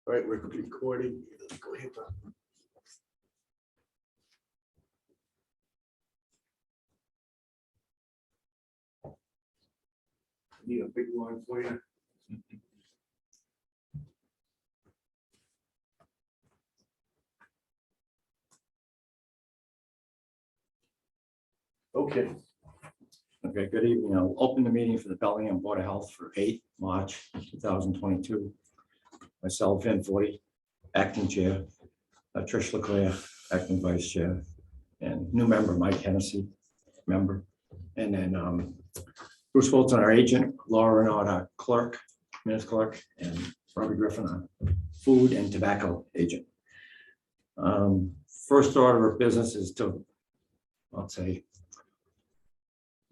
All right, we're recording. Go ahead, Bob. Need a big one for you. Okay. Okay, good evening. I'll open the meeting for the Bellingham Board of Health for 8 March 2022. Myself, Vin 40, acting chair, Trish LeClaire, acting vice chair, and new member Mike Hennessy, member, and then Bruce Fulton, our agent, Laura Renaud, our clerk, minutes clerk, and Robbie Griffin, our food and tobacco agent. First order of business is to, I'll say,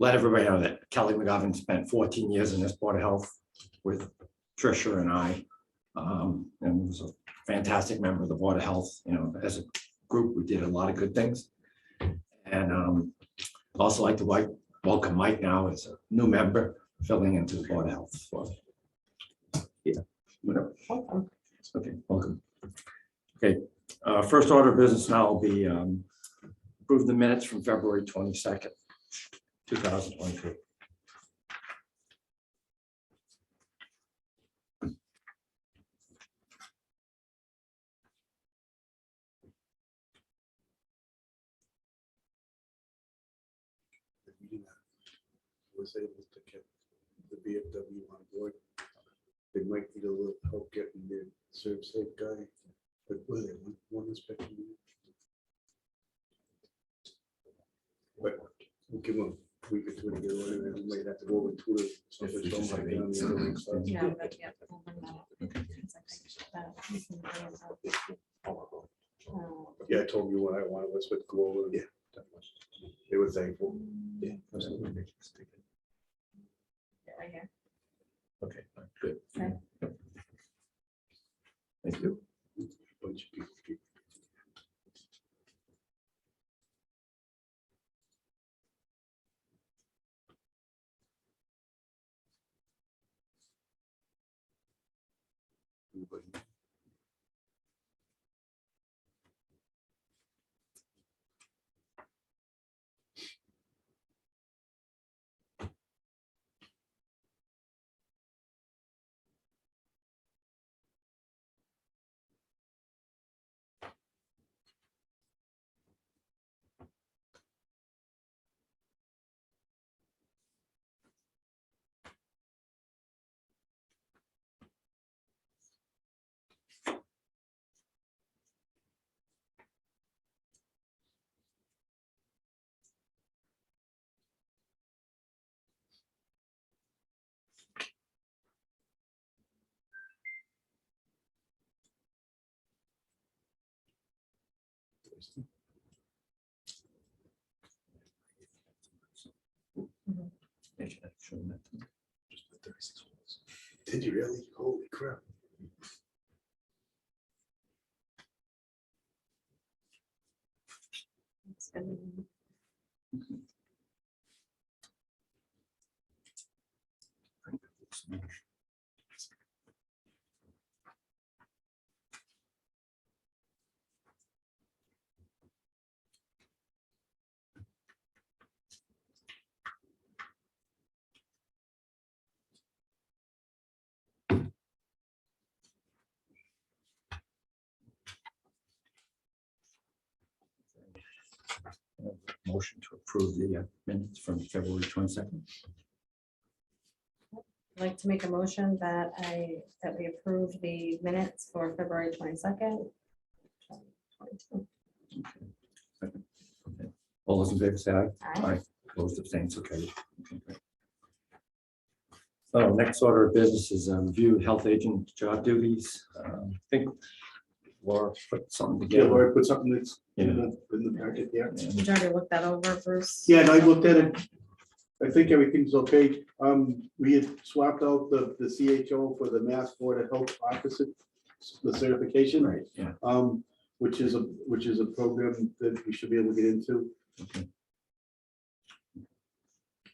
let everybody know that Kelly McGovern spent 14 years in this Board of Health with Tricia and I, and was a fantastic member of the Board of Health. You know, as a group, we did a lot of good things. And also like to welcome Mike now as a new member filling into the Board of Health. So, yeah, whatever. Welcome. Okay, welcome. Okay, first order of business now will be approve the minutes from February 22nd. 2023. Was able to get the VFW on board. They might need a little help getting their serve safe guy, but was it one inspection? But we'll give them a week or two to get on, and we might have to go over to it. So if it's on my down the other week, so- Yeah, but yeah, we'll bring that up. Because I think Yeah, I told you what I wanted, let's go over. Yeah. They were thankful. Yeah, absolutely. right here. Okay, good. Okay. Thank you. Bunch of people. Everybody. Just the 36 holes. Did you really? Holy crap. It's good. Motion to approve the minutes from February 22nd. I'd like to make a motion that we approve the minutes for February 22nd. 2022. Second. Okay. All those in favor say aye. Aye. Opposed, abstains, okay. Okay, great. So next order of business is review health agent job duties. I think Laura put something Yeah, together. Laura put something that's Yeah. in the packet, yeah. Did you already look that over, Bruce? Yeah, and I looked at it. I think everything's okay. We had swapped out the CHO for the Mass Board of Health Officer, the certification. Right, yeah. Which is a program that we should be able to get into. Okay.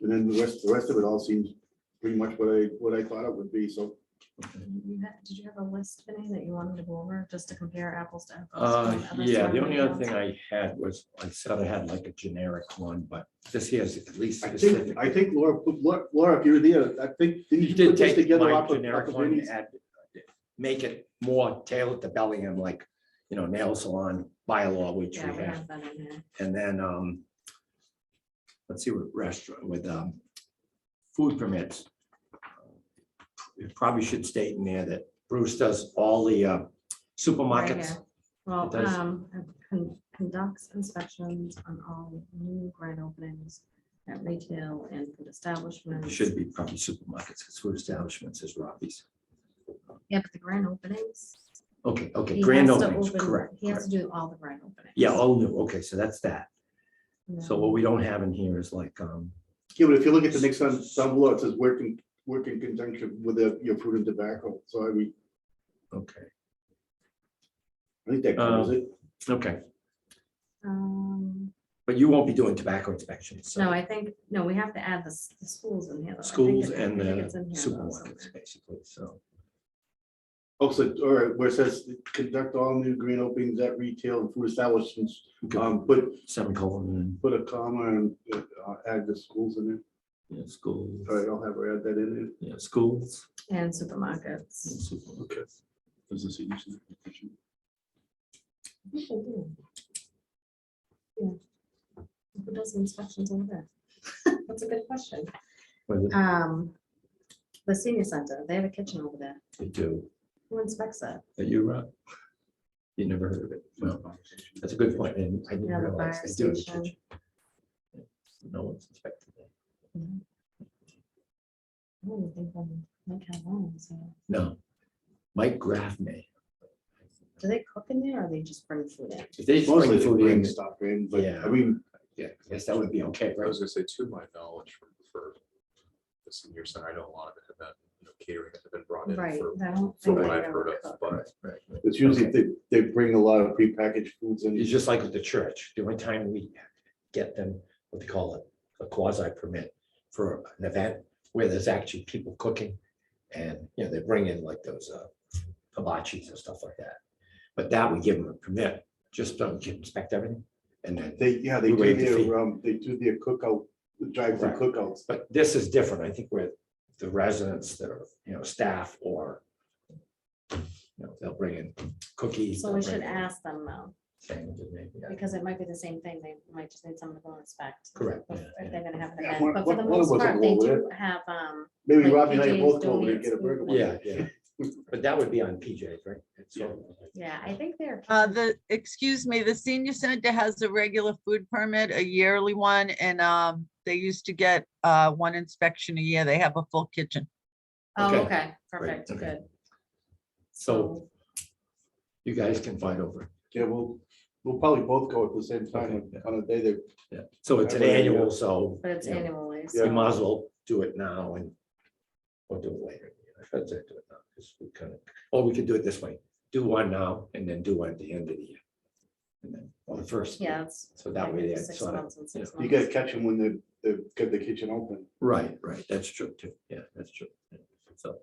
And then the rest of it all seems pretty much what I thought it would be. So Did you have a list, Vinny, that you wanted to go over, just to compare apples to apples? from other Yeah, the surrounding only other towns? thing I had was, I said I had like a generic one, but this here is at least I specific. think Laura, if you were there, I think. didn't You did put this take together my off of- generic off of one, Vinnie's? add, make it more tailored to Bellingham, like, nail salon bylaw, which Yeah, we we have. have that in here. And then, let's see what restaurant with, food permits. It probably should state in there that Bruce does all the Right supermarkets. here. Well, It does. conducts inspections on all new grand openings at retail and food It establishments. should be probably supermarkets, because food establishments is Robbie's. Yeah, but the grand openings. Okay, he grand has to openings, open- correct. He has to correct. do all the grand openings. Yeah, all new, okay, so that's that. And So then- what we don't have in here is like, Yeah, but if you look at the next one, down below, it says work in conjunction with your food and tobacco, so okay, I think that covers it. okay, Um, but you won't be doing tobacco inspections. so no, I think, no, we have to add the schools in here. though. I think Schools it- I and think the it's in here, though, supermarkets, somewhere. basically, so. Also, or where it says conduct all new green openings at retail and food establishments, Okay. Semicolon and, put a comma and add the schools in it. yeah, schools, All right, I'll have her add that in yeah, schools. And supermarkets. and supermarkets. there. Does this I think they do. Yeah. Who does the inspections over there? That's a good question. Whether The senior center, they have a kitchen over there. they do, Who inspects that? are you, you never heard of it? No, that's a good point, and I didn't Yeah, the realize fire they do. have a station. kitchen. Yeah, No one's inspected that. Mhm. I don't even think one might have one, so. No, Mike Graff may. Do they cook in there or they just bring food in? If they just Mostly bring the food green in, stuff in, but Yeah. I mean, yeah, I guess that would be okay, I right? was gonna say, to my knowledge, for the senior center, I know a lot of it have been, catering that have been brought in Right, for, I don't from think what they I've ever heard of, cook. but Right. it's usually, Okay. they bring a lot of prepackaged foods in. It's just like with the church, the only time we get them, what they call it, a quasi permit for an event where there's actually people cooking. And, they bring in like those hibachis and stuff like that. But that we give them a permit, just so we can inspect everything. And then, They We waive the fee. they do their cookout, the drive-through Right. cookouts. but this is different, I think, with the residents that are, staff or, they'll bring in cookies. So they'll we bring should in ask them though, sandwiches maybe, yeah. because it might be the same thing. They might just need someone to go inspect. Correct, If yeah, if they're gonna have an Yeah, event, one- but for the one of most us will part, go they over do have, Maybe like Robbie and I PJ's both go over there and donates get a burger. food. one Yeah, day. yeah. But that would be on PJ's, right? It's Yeah. yeah, I think they're. Excuse me, the senior center has a regular food permit, a yearly one, and they used to get one inspection a year. They have a full kitchen. Oh, Okay. okay, perfect, okay. good. So you guys can fight over it. Yeah, we'll probably both go at the same time Okay, yeah. on a day that, Yeah, so it's an Every year. annual, so But it's you know, annually. we so- might as well do it now and we'll do it later. I'd say do it now, 'cause we kind of, or we could do it this way, do one now and then do one at the end of the year. And then, or the first. Yeah, it's. So that like way they 6 sort of, months and 6 you months. gotta catch them when they've got the kitchen open. right, that's true too. Yeah, that's true. Yeah. So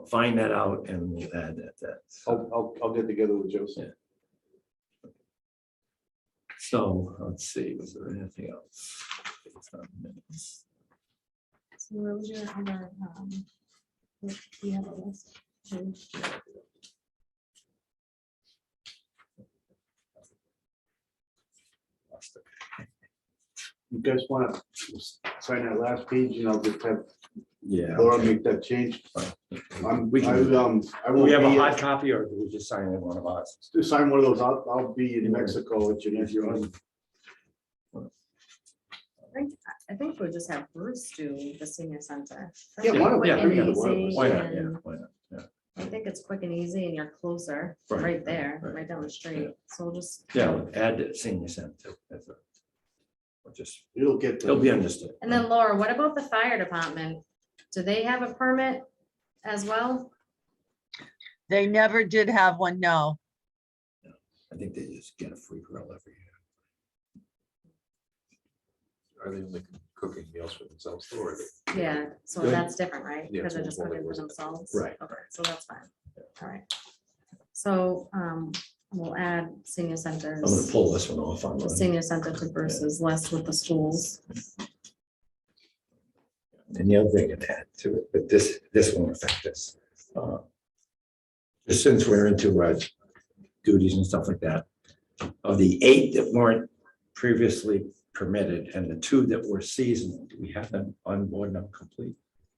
find that out and we'll add that. I'll get together with Joseph. So let's see, was there anything else? It's not minutes. So where was your other, do you have a list? too? Lost it. You guys wanna sign that last page, just have Yeah. Laura okay. make that change? We can do that. I Do won't we have a be, hard copy or do we just sign in one of ours? to sign one of those, I'll be in Yeah. Mexico at your next one. I think we'll just have Bruce do the senior center. That's Yeah, why don't we? quick and Yeah, either one of us. easy, Why not? Yeah, and why not? Yeah. I think it's quick and easy and you're closer, Right, right there, right, right down the street. So we'll just. Yeah, we'll add the senior center. We'll just, It'll get. it'll be understood. And then Laura, what about the fire department? Do they have a permit as well? They never did have one, no. I think they just get a free grill every year. are they only cooking meals for themselves, or Yeah, so Good. that's different, right? Yeah, Because they're it's just one cooking that for was- themselves. Right. Okay, so that's fine. All right. So we'll add senior I'm gonna centers, pull this one off on. the senior center to Bruce's list with the schools. And the other thing to add to it, but this won't affect this. Just since we're into duties and stuff like that, of the 8 that weren't previously permitted and the 2 that were seasonal, do we have them on board now complete?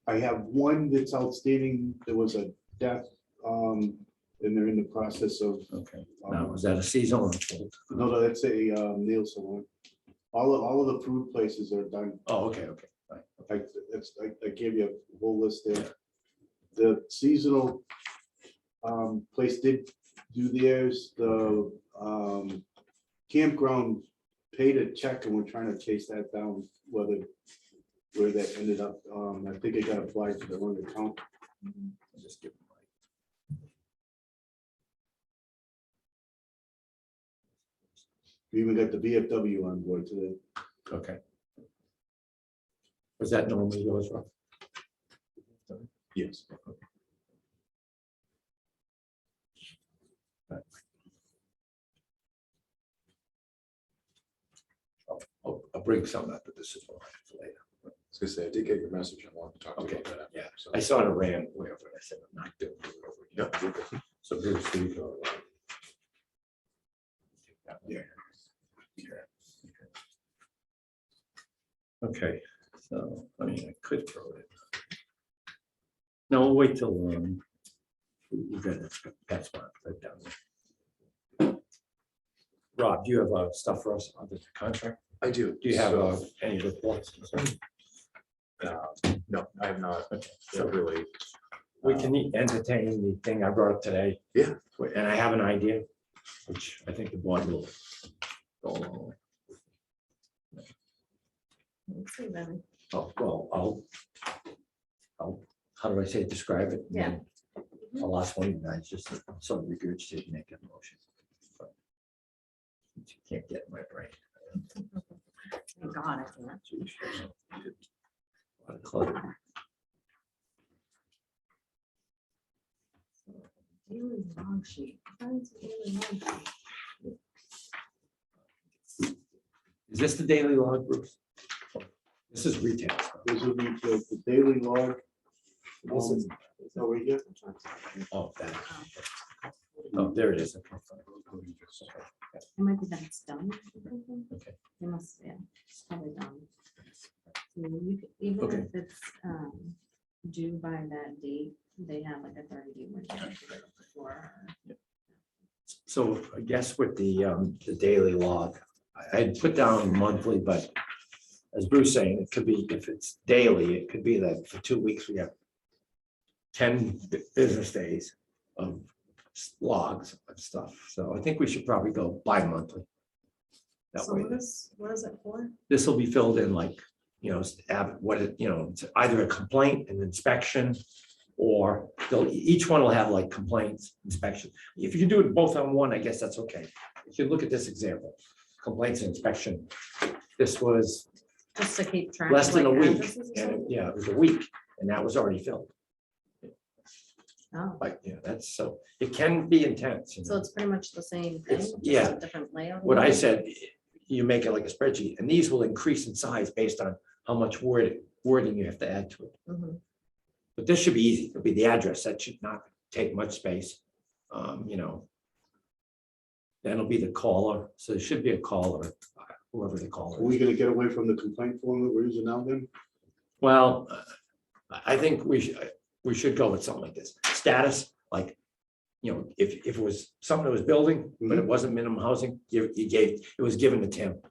I have one that's outstanding. There was a death, and they're in the process of, Okay, now, was that a seasonal? Or full? no, that's a nail salon. All of the food places are done. Oh, okay, fine. I gave you a whole list there. The seasonal place did do theirs. The campground paid a check, and we're trying to chase that down, where that ended up. I think it got applied to the wrong account. I'll just give them We even got the VFW on board today. okay. Was that normally yours, Rob? yes. I'll bring some up, but this is all right later. I was gonna say, I did get your message. I wanted to talk to you Okay, about that. yeah. So- I sort of ran away over it. I said, I'm not doing it over here. Yeah, you're good. So Bruce, these are. Yeah. Okay, so, I mean, I could throw it. No, we'll wait till, we got it, that's one, right down there. Rob, do you have stuff for us on the contract? I do. Do you have So, any reports? no, I have not. Okay, So so really, we can entertain the thing I brought up today. Yeah. And I have an idea, which I think the board will go along with. Let's see then. Oh, well, how do I say, it? Describe it? and then I'll ask one of you guys just to sort of regurgitate and make a motion. But you can't get in my brain. Thank God, I can't. A lot of clutter. Daily log sheet. When's the daily log sheet? Is this the daily log, Bruce? This is retail stuff. This would be the daily log. This is, Oh, right here. oh, that. Oh, there it is. Okay, fine. It might be that it's done. Okay. It must, yeah, it's probably done. So you could, even Okay. if it's due by that date, they have like a 30-day window to get it before. So I guess with the daily log, I put down monthly, but as Bruce saying, it could be, if it's daily, it could be that for 2 weeks, we have 10 business days of logs and stuff. So I think we should probably go bi-monthly. That So way, what is it for? this will be filled in like, what it, it's either a complaint, an inspection, or each one will have like complaints, inspection. If you can do it both on one, I guess that's okay. If you look at this example, complaints and inspection, this was Just to keep track. less of, than a like, week, addresses or and something? yeah, it was a week, and that was already filled. Oh, Like, that's so, it can be intense. so it's pretty much the same thing? It's- just yeah. a Different layout? What I said, you make it like a spreadsheet, and these will increase in size based on how much wording you have to add to it. Mhm. But this should be easy. It'll be the address. That should not take much space. Then it'll be the caller. So there should be a caller, whoever the Are caller we is. gonna get away from the complaint form that we're using now then? Well, I think we should go with something like this. Status, like, if it was something that was building, but it wasn't minimum housing, it was given to Tim.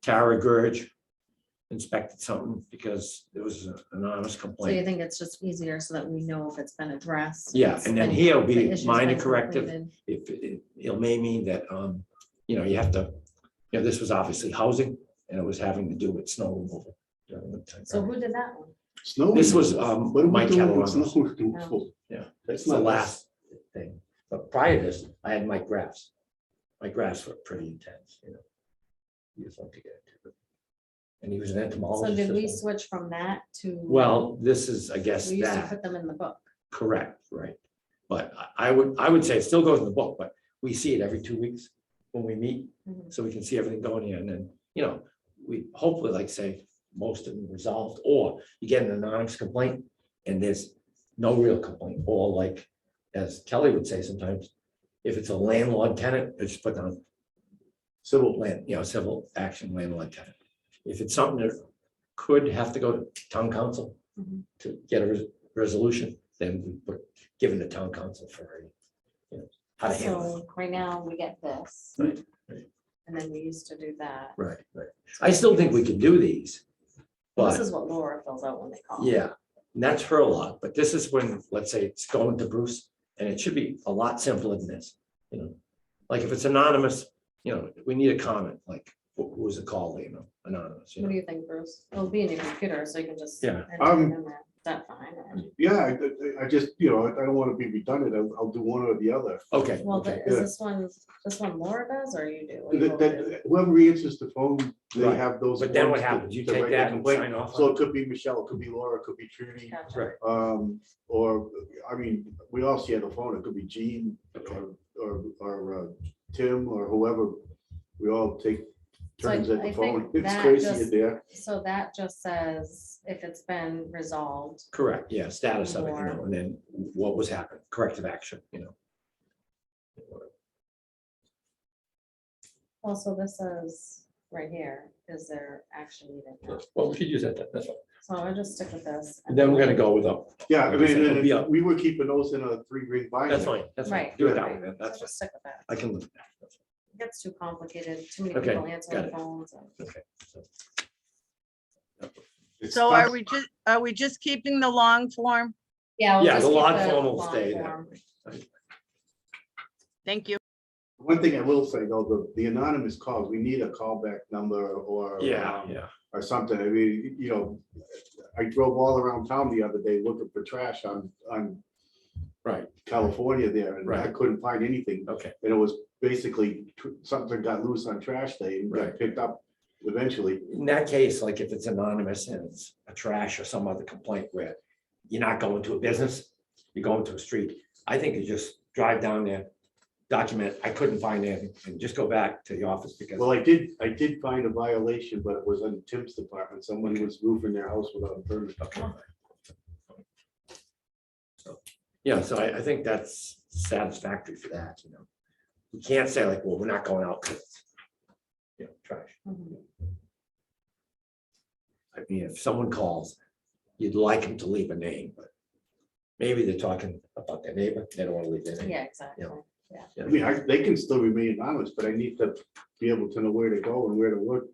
Tara Gurge inspected something because there was an anonymous So you complaint. think it's just easier so that we know if it's been addressed? Yeah, it's and then been- here'll the be issue's minor been corrective. completed? If it may mean that, you have to, this was obviously housing and it was having to do with snow removal. during the time. So who did that one? Snow. This was, removal? What are we Mike doing with Catalano's. snow removal? Yeah, That's that's the not last thing. But prior to this, I had Mike Graffs. My graphs were pretty intense, He was fun to get into. and he was an So entomologist. did as we well. switch from that to? Well, this is, I guess, We used to that, put them in the book. correct, right? But I would say it still goes in the book, but we see it every 2 weeks when we meet, Mhm. so we can see everything going in, and then, we hopefully, like, say, most of them resolved, or you get an anonymous complaint, and there's no real complaint, or like, as Kelly would say sometimes, if it's a landlord tenant, it's put down civil land, civil action landlord tenant. If it's something that could have to go to town council Mhm. to get a resolution, then we put, given the town council for, how to handle it. So right now we get this. Right, right. And then we used to do that. Right, right. I still think we can do these, Well, This but is what Laura fills out when they call. yeah, and that's her lot, but this is when, let's say it's going to Bruce, and it should be a lot simpler than this, Like if it's anonymous, we need a comment, like, who was the call, anonymous, What do you think, Bruce? It'll be in your computer, so you can just. Yeah. enter it in there. Is that fine? or- Yeah, I just, I don't want to be redundant. I'll do one or the other. Okay, Well, okay, is yeah. this one Laura does or you do? What do you both do? Whoever answers the phone, they Right. have those. But then what forms to- happens? You to take write the that and complaint. sign off So on it could be Michelle, it could be Laura, it could be Trini. Gotcha. right, Or, I mean, we all share the phone. It could be Gene Okay. or Tim or whoever. We all take So I- turns at I the phone. think It's that crazy just- in there. So that just says if it's been resolved. correct, yeah, status of it, More. and then what was happening, corrective action, Also, this says right here, is there action needed? No. Well, we could use that, that's fine. So I'll just stick with this. And then we're gonna go with up. Yeah, I Like I said, mean, it'll be up. we were keeping those in a 3-ring binder. That's fine, that's fine, Right. do it that right. way, man, So that's fine, just stick with that. I can live with that. That's It gets too complicated, too many Okay, people answering got it. phones. and- fine. Okay, so, It's So stuck- are we just keeping the long form? Yeah. we'll Yeah, just the keep log form will long stay there. form. Thank you. One thing I will say though, the anonymous calls, we need a callback number or. Yeah, yeah, Or something. I mean, I drove all around town the other day looking for trash on right, California there, and I Right. couldn't find anything. okay, And it was basically something got loose on trash day and got Right. picked up eventually. in that case, like if it's anonymous and it's a trash or some other complaint where you're not going to a business, you're going to a street, I think you just drive down there, document, I couldn't find anything, and just go back to the office because. Well, I did find a violation, but it was in Tim's department. Someone was roofing their house without a permit. Okay. So, yeah, so I think that's satisfactory for that, We can't say like, well, we're not going out because it's, trash. Mhm. I mean, if someone calls, you'd like them to leave a name, but maybe they're talking about their neighbor, they don't want to leave their name. Yeah, exactly. I mean, they can still remain anonymous, but I need to be able to know where to go and where to look.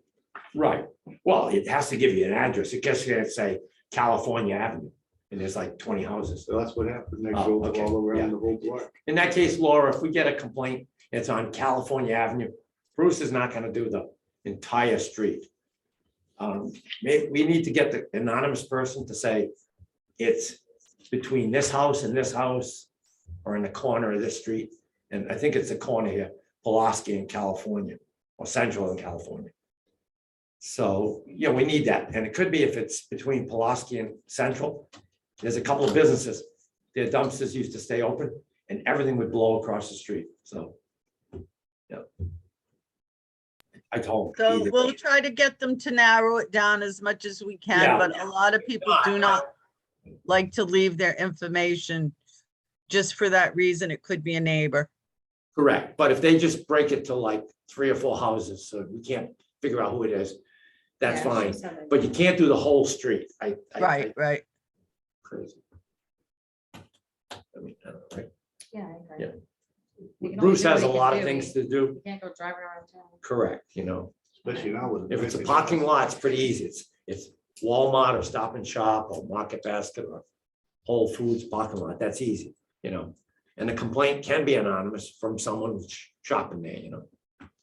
Right, well, it has to give you an address, it gets you to say California Avenue, and there's like 20 houses. So that's what happened. I Oh, drove okay, all yeah. around the whole block. In that case, Laura, if we get a complaint, it's on California Avenue, Bruce is not gonna do the entire street. Maybe we need to get the anonymous person to say it's between this house and this house, or in the corner of this street, and I think it's the corner here, Pulaski in California, or Central in California. So, yeah, we need that, and it could be if it's between Pulaski and Central, there's a couple of businesses, their dumpsters used to stay open, and everything would blow across the street, so. Yeah. I told. them So either we'll way. try to get them to narrow it down as much as we can, Yeah. but a lot of people do not like to leave their information just for that reason. It could be a neighbor. Correct, but if they just break it to like 3 or 4 houses, so we can't figure out who it is, that's Yeah, she fine, said that. but you can't do the whole street, Right, right. Crazy. I mean, I don't know, right? Yeah, I agree. Yeah. You can Bruce only has do a what you lot can of do. things to do, You can't go driving around town. correct, Especially now with. if it's a parking lot, it's pretty easy, it's Walmart or Stop and Shop or Market Basket or Whole Foods parking lot, that's easy, and the complaint can be anonymous from someone who's shopping there,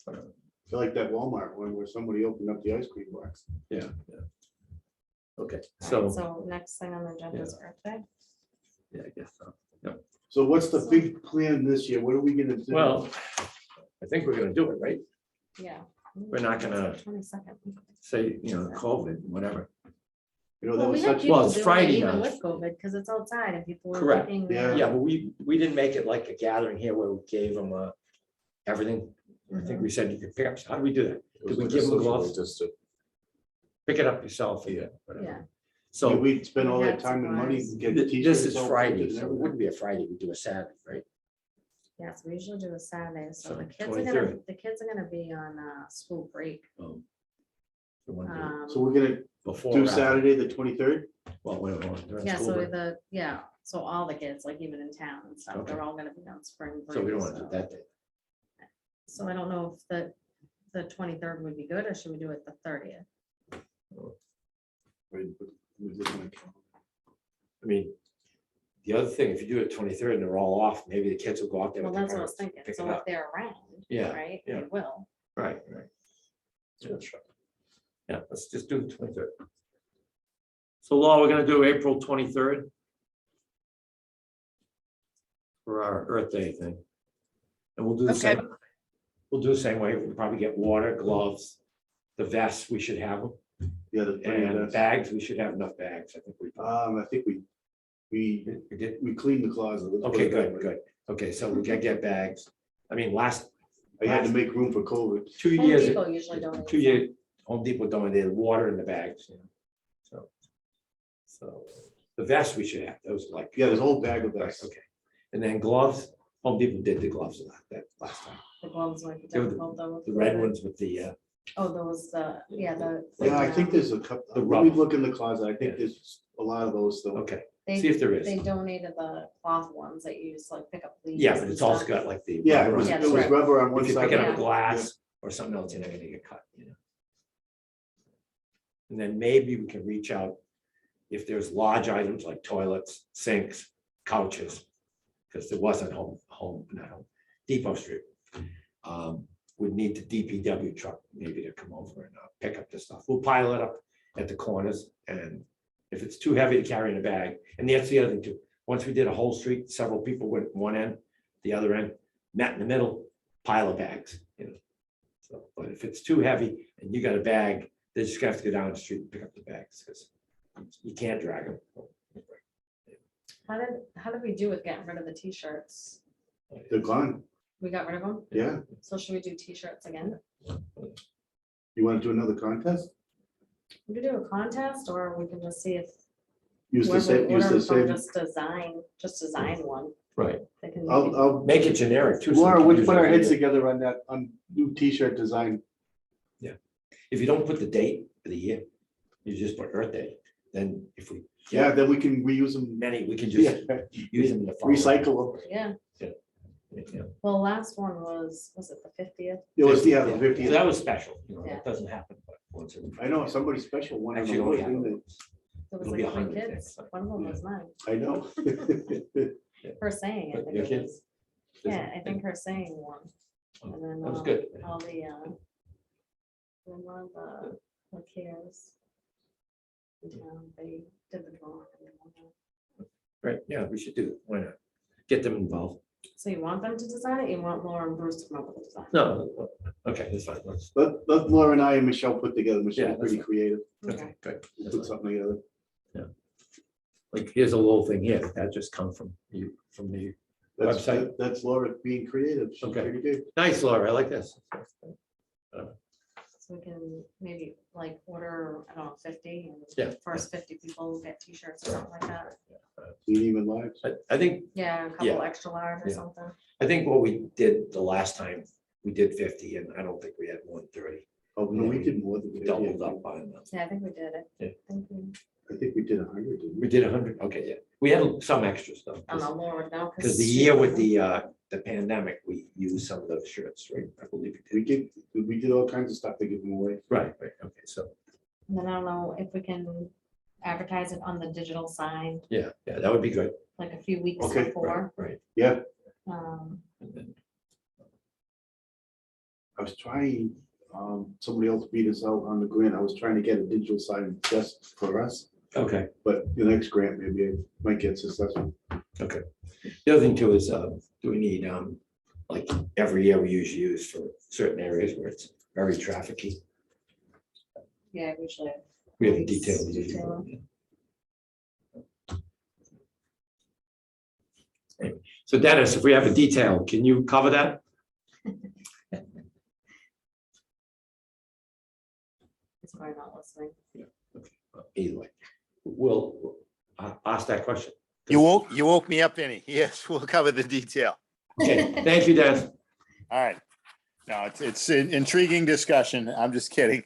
Whatever. I feel like that Walmart one where somebody opened up the ice cream box. Yeah. Okay, All right, so, So next thing on the agenda is Earth Day. yeah, I guess so. So what's the big plan this year? What are we gonna do? Well, I think we're gonna do it, right? Yeah. We're not gonna 22nd. say, COVID, whatever. You know, that Well, we was had such, people Well, it's doing it Friday even now. with COVID, because it's outside and people were Correct. looking. Yeah. Yeah, but we didn't make it like a gathering here where we gave them everything. I think we said you could pick up. How do we do that? It Did was we like a give them social gloves? way just to, Pick it up yourself. and Yeah. whatever. Yeah, So we'd spend all We that had time and money supplies. getting this t-shirts. is all Friday, printed and so it everything. wouldn't be a Friday, we do a Saturday, right? yeah, so we usually do a Saturday, so So the kids are 23rd. the kids are gonna be on school break. So one day So we're gonna Before. do or after. Saturday, the 23rd? Well, during Yeah, school so break. so all the kids, like even in town and stuff, Okay. they're all gonna be on spring break. So we don't want to do that day. So I don't know if the 23rd would be good, or should we do it the 30th? Right, but we're looking at calendar. I mean, the other thing, if you do it 23rd and they're all off, maybe the kids will go out there. Well, with their that's what I was parents, thinking, pick it so if up. they're around, Yeah, right, yeah. they will. Right. Yeah, let's just do the 23rd. So Law, we're gonna do April 23rd. For our Earth Day thing. And we'll do the Okay. same. We'll do the same way. We'll probably get water, gloves, the vests, we should have them, Yeah, the and 30th. bags, we should have enough bags. I think I think we we did. we cleaned the closet. let's put Okay, it that good, way. good. Okay, so we gotta get bags. I mean, I had to make room for COVID. 2 Home years. Depot usually donate 2 years, Home Depot donated water in the bags. So the vests we should have, those like. Yeah, there's a whole bag of Right, vests. okay. And then gloves, Home Depot did the gloves that last time. The gloves might be They were the- difficult though. The red ones with the, Oh, those, the. Yeah, I think there's a couple, The let me rubber. look in the closet. I think Yeah. there's a lot of those still. okay, They, see if there is. they donated the cloth ones that you just like pick up. leaves Yeah, but and it's also stuff. got like the. Yeah, it rubber was, Yeah, on it the was side. rubber on one If you're side. picking Yeah. up glass or something else, you're not gonna get cut. And then maybe we can reach out if there's large items like toilets, sinks, couches, because there wasn't Depot Street. Would need the DPW truck maybe to come over and pick up the stuff. We'll pile it up at the corners, and if it's too heavy to carry in a bag, and that's the other thing too. Once we did a whole street, several people went one end, the other end, met in the middle, pile of bags. So, but if it's too heavy and you got a bag, they just have to go down the street and pick up the bags because you can't drag them. How did we do with getting rid of the t-shirts? They're gone. We got rid of them, Yeah. so should we do t-shirts again? You want to do another contest? We could do a contest, or we can just see if. Use the whoever same, use orders the them same. Just design one. Right. They can make it- I'll, Make it generic too. so Laura, we can we'll use put it our every heads year. together on that, on new t-shirt design. If you don't put the date of the year, you just put Earth Day, then if we. Yeah, then we can reuse them. Many, we can Yeah, just use them in the. following- recycle them. Yeah, Yeah. well, last one was it the 50th? It was, yeah, the So 50th. that was special, Yeah. it doesn't happen, but once. I know, somebody special one. Actually, only have I it. It was It'll be like 100 three next kids, time. one of them Yeah. was mine, know. her saying, I But think your it kids? was. Yeah, I think her saying one. Oh, And then. That was good. All the, then one of the cares. In town, they did the drawing. and whatnot. Right, yeah, we should do it, why not? Get them involved. So you want them to design it, you want Laura and Bruce to come up with the design? No, okay, that's fine, let's, Let Laura and I and Michelle put together. Yeah, Michelle's that's pretty fine. creative. okay, good. We'll That's put fine. something together. Like, here's a little thing here, that just come from you, from the website. That's Laura being creative. She's Okay. pretty good. Nice, Laura, I like this. So we can maybe like order, I don't know, 50, and Yeah. the first 50 people get t-shirts or something like that. Meet even lives. I think, Yeah, a couple Yeah. extra large or Yeah. something. I think what we did the last time, we did 50, and I don't think we had 130. Oh, no, we did more than We 50. doubled up on them. Yeah, I think we did it. Yeah. Thank you. I think we did 100, didn't We we? did 100, okay, yeah. We had some extra stuff. I don't know, Laura, now. Because the year with the pandemic, we used some of those shirts, right? I believe we did. We did all kinds of stuff to give them away. Right, okay, so, And then I don't know if we can advertise it on the digital sign, yeah, that would be good. like a few weeks Okay, before. Right. Yeah, Um, And then- I was trying, somebody else beat us out on the grant. I was trying to get a digital sign just for us, Okay, but the next grant, maybe it might get successful. okay. The other thing too is, do we need, like, every year we usually use for certain areas where it's very trafficky. Yeah, usually. We have a police detailed. detail. So Dennis, if we have a detail, can you cover that? It's probably not listening. Either way, we'll ask that question. You woke me up, Vinny. Yes, we'll cover the detail. Okay, thank you, Dennis. All right. No, it's an intriguing discussion. I'm just kidding.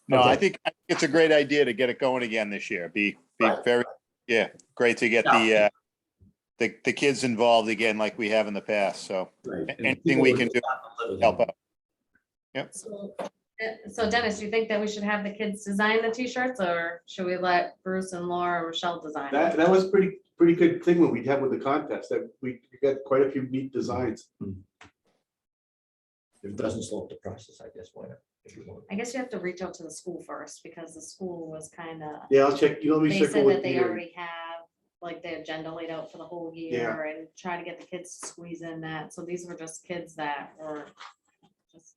No, I think it's a great idea to get it going again this year. Be Right. very, yeah, great to get the kids involved again like we have in the past. So Right. And anything people we will can do start to live with help them. out. Yep. So Dennis, do you think that we should have the kids design the t-shirts, or should we let Bruce and Laura or Michelle design? it? That was pretty good thing when we had with the contest, that we got quite a few neat designs. If it doesn't slow up the process, I guess, why not? If you want. I guess you have to reach out to the school first, because the school was kind of, Yeah, I'll check, let me they circle said with that they Peter. already have like their agenda laid out for the whole year and try to get the kids to squeeze in that. So these were just kids that were just,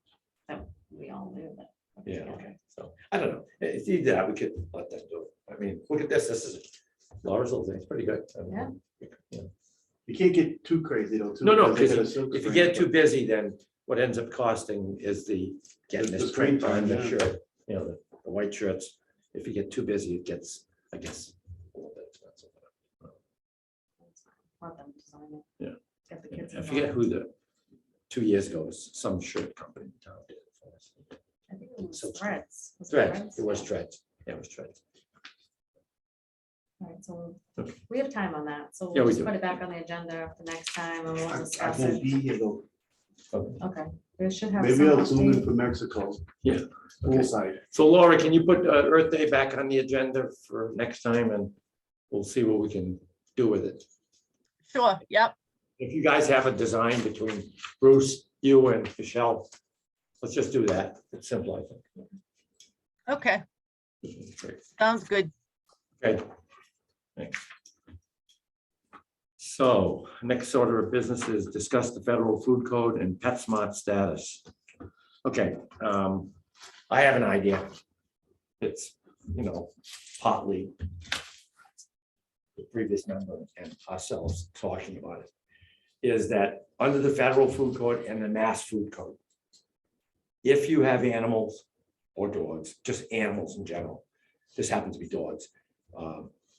that we all knew that. were Yeah, together. okay, so, I don't know, it's either that, we could let them do it. I mean, look at this is Laura's little thing, it's pretty good. Yeah. Yeah. You can't get too crazy though. too, No, they because got a silk if you screen, get too but- busy, then what ends up costing is the getting The this screen print on time, the yeah. shirt, you know, the white shirts. If you get too busy, it gets, I guess, a little bit expensive. That's fine. Let them design it. Yeah. Get the kids I forget involved. who 2 years ago, was some shirt company in town did it for us. I think it was So- Threads. Was Threads, it was Yeah. Threads, yeah, it was Threads. All right, so Okay. we have time on that, so Yeah, we'll we just do. put it back on the agenda for next time and we'll I discuss won't it. be here though. Okay, we should have. Maybe some I'll zoom in update. from Mexico. Yeah, okay. Poolside. So Laura, can you put Earth Day back on the agenda for next time, and we'll see what we can do with it. Sure, yep, If you guys have a design between Bruce, you and Michelle, let's just do that. It's simple, I think. okay, Great. sounds good. Okay. Thanks. So next order of business is discuss the federal food code and PetSmart status. Okay, I have an idea. It's, partly the previous member and ourselves talking about it, is that under the federal food code and the mass food code, if you have animals or dogs, just animals in general, this happens to be dogs,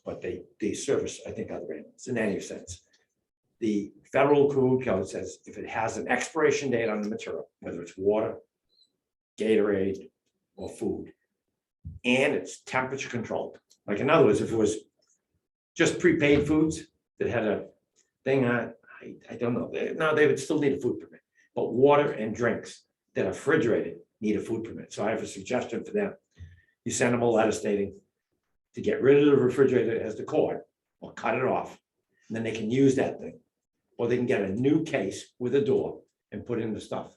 but they service, I think, other animals in any sense. The federal food code says if it has an expiration date on the material, whether it's water, Gatorade, or food, and it's temperature controlled. Like in other words, if it was just prepaid foods that had a thing on, I don't know, they would still need a food permit. But water and drinks that are refrigerated need a food permit. So I have a suggestion for them. You send them a letter stating to get rid of the refrigerator as the cord, or cut it off, and then they can use that thing. Or they can get a new case with a door and put in the stuff.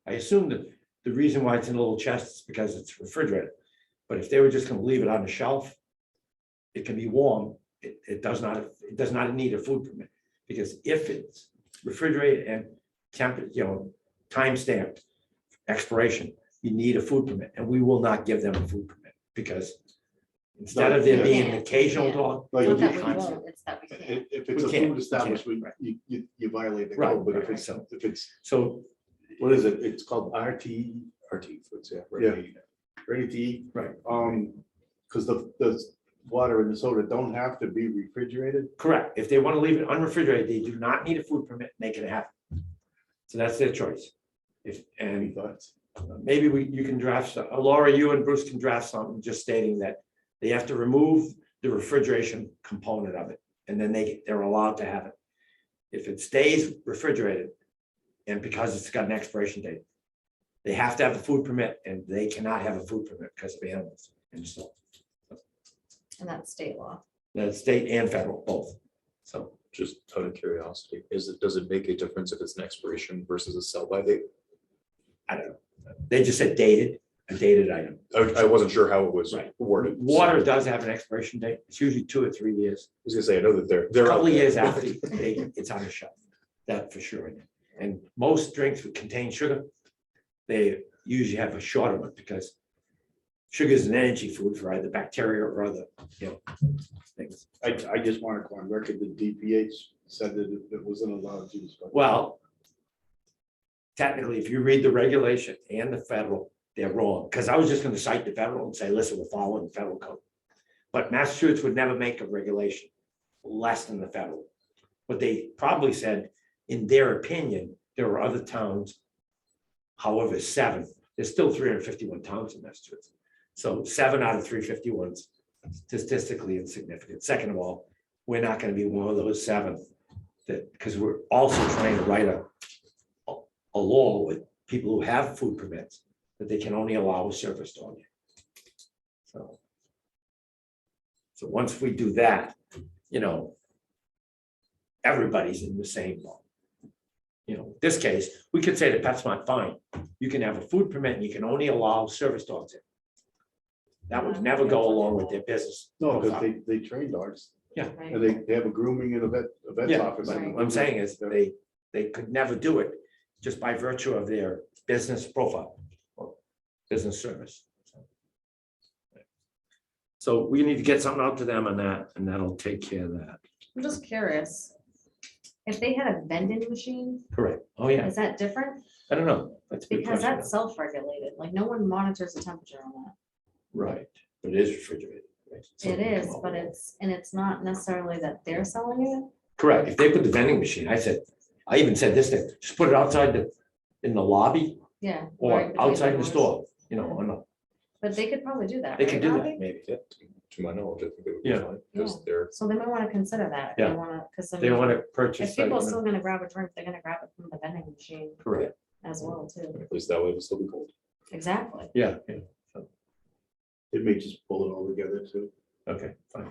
I assume that the reason why it's in a little chest is because it's refrigerated. But if they were just gonna leave it on the shelf, it can be warm. It does not need a food permit. Because if it's refrigerated and time stamped expiration, you need a food permit, and we will not give them a food permit because instead of there being an occasional dog. Like, Not you that we can't- won't, it's that we can't. If it's We a can't, food establishment, right. you violate the Right, code, but right, if it's, so- if it's, So, what is it? It's called RT, foods, yeah. Yeah. ready to eat. ready to eat. right, Because the water and the soda don't have to be refrigerated. correct. If they want to leave it unrefrigerated, they do not need a food permit, they can have it. So that's their choice. Any thoughts? Maybe you can draft, Laura, you and Bruce can draft something just stating that they have to remove the refrigeration component of it, and then they're allowed to have it. If it stays refrigerated, and because it's got an expiration date, they have to have a food permit, and they cannot have a food permit because of animals. And so And that's state law. that's state and federal, both. So Just out of curiosity, does it make a difference if it's an expiration versus a sell-by date? I don't know. They just said dated, a dated item. I wasn't sure how it was Right. worded. Water does have an expiration date. It's usually 2 or 3 years. I was gonna say, I know that A they're. couple out of there. years after it's on the shelf, that for sure. And most drinks would contain sugar. you usually have a shorter one because sugar is an energy food for either bacteria or other, things. I just want to go on record that DPH said that it wasn't allowed to use. Well, technically, if you read the regulation and the federal, they're wrong, because I was just gonna cite the federal and say, listen, we're following the federal code. But Massachusetts would never make a regulation less than the federal. But they probably said, in their opinion, there were other towns, however, 7, there's still 351 towns in Massachusetts. So 7 out of 351 is statistically insignificant. Second of all, we're not gonna be one of those 7 that, because we're also trying to write a law with people who have food permits that they can only allow a service dog. So once we do that, everybody's in the same boat. This case, we could say to PetSmart, fine, you can have a food permit and you can only allow service dogs in. That would never go along with their business. No, because they train dogs. Yeah. Right. And they have a grooming and a vet's Yeah, office. but what I'm saying is they could never do it just by virtue of their business profile or business service. So we need to get something out to them on that, and that'll take care of that. I'm just curious. If they had a vending machine, Correct. Oh, yeah. is that different? I don't know. That's a good Because question. that's self-regulated, like no one monitors the temperature on that. Right, but it is refrigerated. Right? So It is, but it's not necessarily that they're selling it. Correct. If they put the vending machine, I even said this thing, just put it outside in the lobby Yeah. or right, outside the doors. store, on the, But they could probably do that. they right, could do Robbie? that maybe. Yeah, to my knowledge, I think it would be Yeah. fine, because they're, So they might want to consider that. If Yeah. They want to, because They want to purchase. if people are that, still gonna grab a drink, they're gonna grab it from the vending machine Correct. as well too. at least that way it'll still be cold. Exactly. Yeah. They may just pull it all together too. Okay, fine.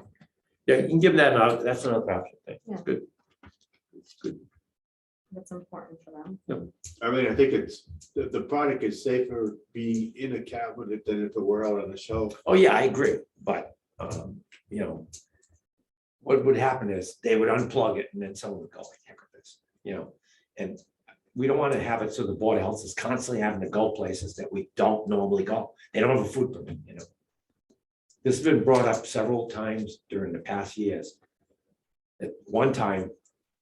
Yeah, you can give that out. That's another option. It's Yeah. good. It's good. That's important for them. I mean, I think the product is safer be in a cabinet than if it were out on the shelf. Oh, yeah, I agree, but, what would happen is they would unplug it and then someone would go, like, heck with this, and we don't want to have it so the Board of Health is constantly having to go places that we don't normally go. They don't have a food permit, This has been brought up several times during the past years. At one time,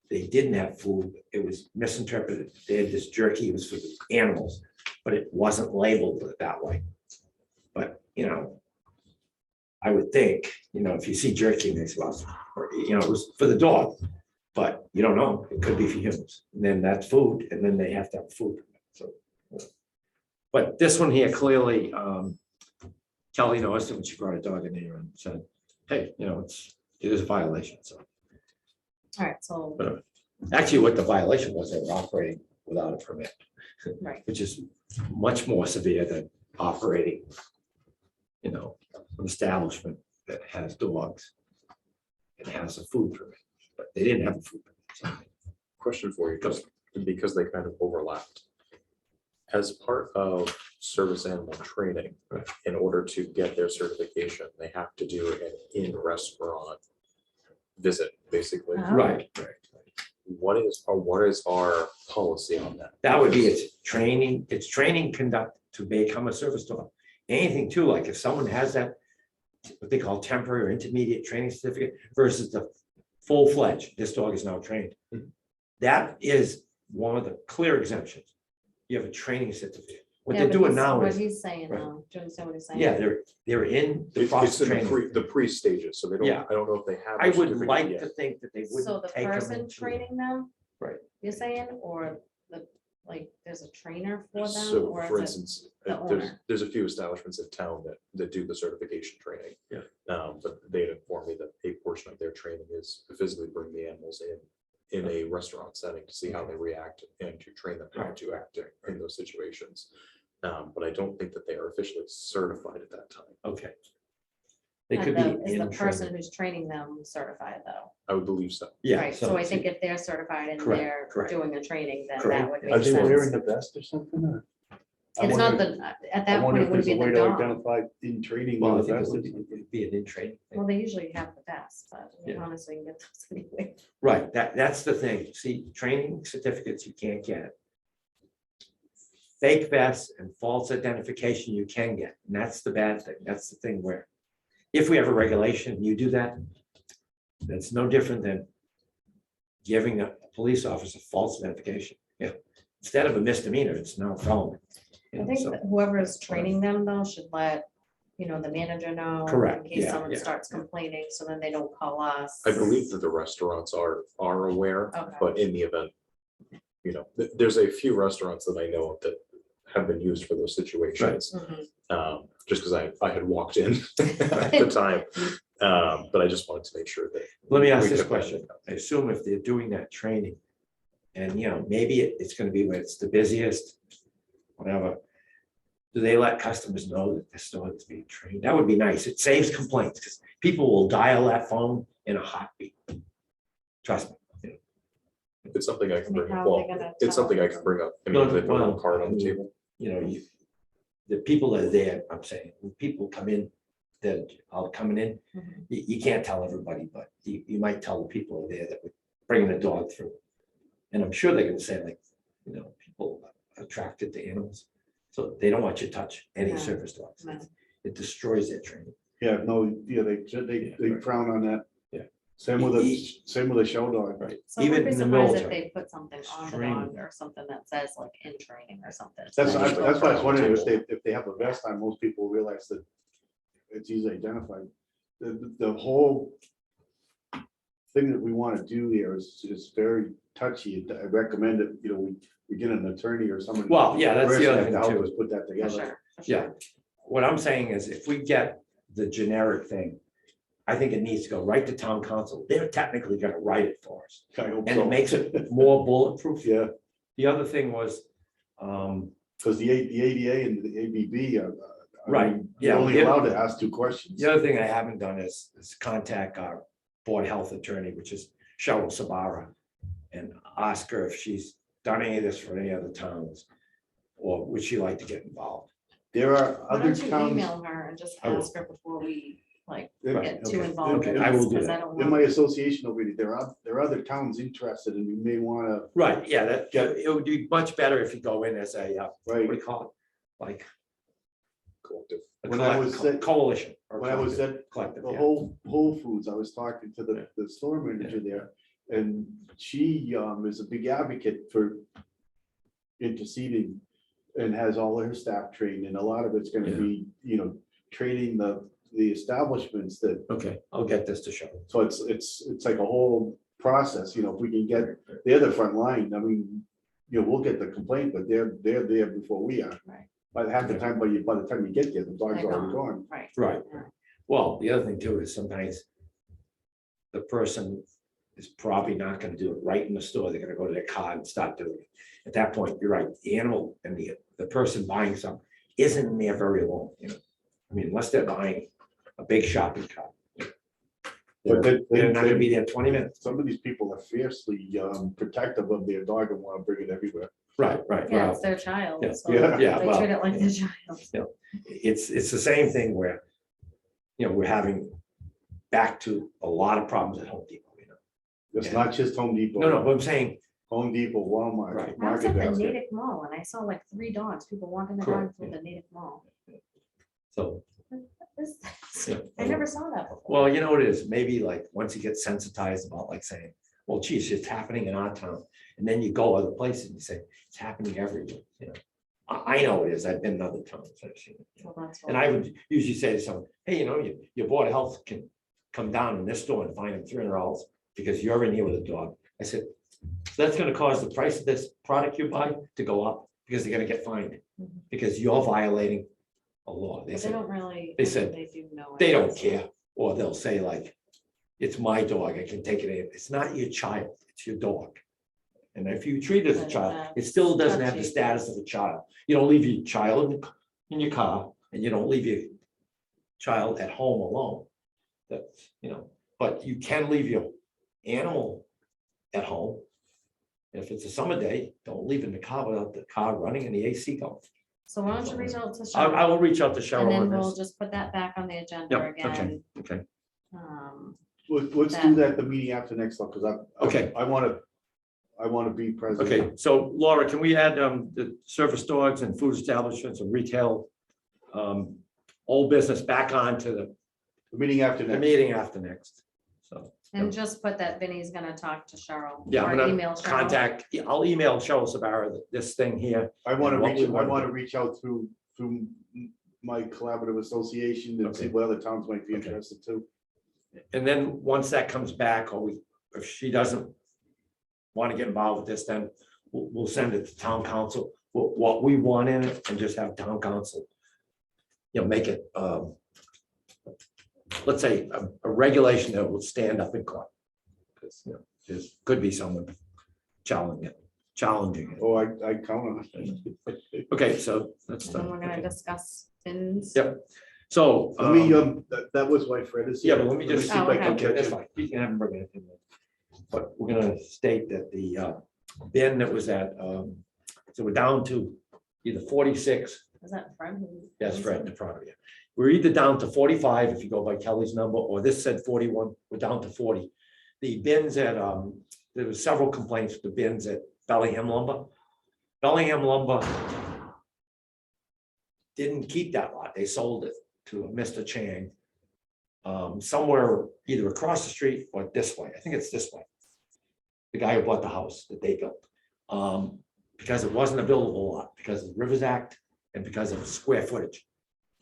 they didn't have food. It was misinterpreted. They had this jerky, it was for the animals, but it wasn't labeled that way. But, I would think, if you see jerky and it's well, or, it was for the dog, but you don't know, it could be for humans. And then that's food, and then they have to have food. So, but this one here clearly, Kelly noticed it when she brought a dog in there and said, hey, it is a violation, so. All right, so, But actually, what the violation was, they were operating without a permit, right, which is much more severe than operating, an establishment that has dogs and has a food permit, but they didn't have a food permit. Question for you, because they kind of overlapped. As part of service animal training, Right. in order to get their certification, they have to do an in-restaurant visit, basically. Oh. Right. What is our policy on that? That would be it's training conduct to become a service dog. Anything too, like if someone has that, what they call temporary or intermediate training certificate versus the full-fledged, this dog is now trained. Mhm. That is one of the clear exemptions. You have a training certificate. What Yeah, they're but doing he's- now what is, he's saying right. now, do you understand what he's saying? yeah, they're in the It's process in training. the pre-stages, so they don't, Yeah. I don't know if they have. I their would certificate like yet. to think that they So wouldn't the take them person into- training them? Right. You're saying, or there's a trainer for them, So, or for is it? instance, the there's owner? a few establishments in town that do the certification training. Yeah. But they informed me that a portion of their training is to physically bring the animals in a restaurant setting to see how they react and to train them how to act in those situations. But I don't think that they are officially certified at that time. Okay. They And could Is be the in person training. who's training them certified though? I would believe so. Yeah. Right, so I think if they're certified and Correct, they're correct. doing a training, then Correct. that would Are make they wearing sense. the vest or something? Or? I It's not wonder- the, at I that wonder point, if it would there's a be way the to dog. identify in training. Well, I with think vest it or would something. be an in training. thing. Well, they usually have the best, but Yeah. honestly, you can get those anyway. Right, that's the thing. See, training certificates you can't get fake vests and false identification you can get, and that's the bad thing. That's the thing where if we have a regulation, you do that, that's no different than giving a police officer false identification. Yeah, instead of a misdemeanor, it's now a felony. You I know, think so- that whoever is training them though should let, the manager know. Correct, In case yeah, someone yeah. starts complaining, so then they don't call us. I believe that the restaurants are aware, Okay. but in the event, there's a few restaurants that I know of that have been used for those situations. Mhm. Just because I had walked in at the time, but I just wanted to make sure that. Let me ask we this took that question. into account. I assume if they're doing that training, and maybe it's gonna be when it's the busiest, whatever. Do they let customers know that the store is being trained? That would be nice. It saves complaints, because people will dial that phone in a heartbeat. Trust me. It's something I can I mean, bring how up. are Well, they gonna it's tell something I them? can bring up. I No, mean, they put a little well, card on I the mean, table. The people that are there, I'm saying, when people come in, that are coming in, Mhm. you can't tell everybody, but you might tell the people there that would bring the dog through. And I'm sure they're gonna say like, people are attracted to animals, so they don't want you to touch any No, service dogs. no. It destroys their training. Yeah, no, yeah, they right. frown on that. Yeah. Same with a show dog. Right. So I Even would be in the surprised if military. they put something on the Extremely. dog or something that says like in training or something. That's So they why I was go- wondering if they have a vest on, most people realize that it's easily identified. The whole thing that we want to do here is very touchy. I recommend it, we get an attorney or someone. Well, yeah, that's the person other to thing help too. us put that For together. sure, for Yeah. sure. What I'm saying is if we get the generic thing, I think it needs to go right to town council. They're technically gonna write it for us. I hope And it so. makes it more bulletproof. Yeah, The other thing was, because the ADA and the ABB are. I Right, mean, yeah, You're only yeah. allowed to ask 2 questions. the other thing I haven't done is contact our board health attorney, which is Cheryl Sabara, and ask her if she's done any of this for any other towns, or would she like to get involved? There are Why other don't you towns, email her and just I will. ask her before we Yeah, get too okay, involved in okay, I will this, do because I that. don't in my want. association over there are other towns interested, and we may want to, Right, yeah, it would be much better if you go in as a, what do right, you call it? Like Collective. a When I was at- coalition. or when I was collective, at collective, the yeah. Whole Foods, I was talking to the store manager there, and she is a big advocate for interceding and has all her staff trained, and a lot of it's gonna Yeah. be, training the establishments that, Okay, I'll get this to show. so it's like a whole process, if we can get the other front line, I mean, we'll get the complaint, but they're there before we are. Right. By half the time, by the time you get there, the dog's They're already gone. Right. Right. Yeah. Well, the other thing too is sometimes the person is probably not gonna do it right in the store. They're gonna go to their car and start doing it. At that point, you're right, the animal and the person buying something isn't in there very long, I mean, unless they're buying a big shopping cart. But They're not gonna be there 20 minutes. some of these people are fiercely protective of their dog and want to bring it everywhere. Right, Yeah, well, it's their child, Yeah, so yeah, yeah, they well, treat it like their child. it's the same thing where, we're having back to a lot of problems at Home Depot, It's Yeah. not just Home Depot. No, but I'm saying, Home Depot, Walmart, Right. I was Market at the Basket. Natick Mall and I saw like 3 dogs, people walking the Correct, dogs through the Natick Mall. so, This- yeah. I never saw that before. Well, you know what it is, maybe like, once you get sensitized about like saying, well, geez, it's happening in our town. And then you go other places and you say, it's happening everywhere, I know it is, I've been in other towns, I've seen it. Well, that's And what- I would usually say to someone, hey, your board of health can come down in this store and find them $300 because you're in here with a dog. I said, that's gonna cause the price of this product you buy to go up because they're gonna get fined Mhm. because you're violating a law. They But they said, don't really. they I think said They do know. they it. don't care, or they'll say like, it's my dog, I can take it in. It's not your child, it's your dog. And if you treat it as a But child, it still doesn't have the touchy. status of a child. You don't leave your child in your car, and you don't leave your child at home alone. That's, but you can leave your animal at home. If it's a summer day, don't leave it in the car without the car running and the AC going. So why don't you reach out to I Cheryl? will reach out to And Cheryl on then we'll this. just put that back on the agenda Yep, okay, again. okay. Um, Let's do that the meeting after next one, because Okay. I want to I want to be president. Okay, so Laura, can we add the service dogs and food establishments and retail old business back on to The meeting after the next. meeting after next? So, And just put that Vinny's gonna talk to Cheryl. yeah, I'm or gonna email Cheryl. contact, I'll email Cheryl Sabara this thing here. I want to What we reach, I wanna want to do. reach out through my collaborative association and see Okay. what other towns might be Okay. interested too. And then once that comes back, or if she doesn't want to get involved with this, then we'll send it to town council, what we want in it, and just have town council, make it, let's say, a regulation that will stand up in court. Because, there's could be someone challenging it. Oh, I count on it. Okay, so that's And then we're gonna done. discuss bins. Yep. So. Let me, that was why Fred is Yeah, here. but let me just. see if I can Okay, catch that's him. fine. You can have him bring it in. But we're gonna state that the bin that was at, so we're down to either 46, Is that Fred? who- that's Fred in front of you. We're either down to 45 if you go by Kelly's number, or this said 41, we're down to 40. The bins at, there was several complaints with the bins at Bellingham Lumber. Bellingham Lumber didn't keep that lot. They sold it to Mr. Chang. Somewhere either across the street or this way. I think it's this way. The guy who bought the house that they built. Because it wasn't a buildable lot, because of the Rivers Act and because of square footage.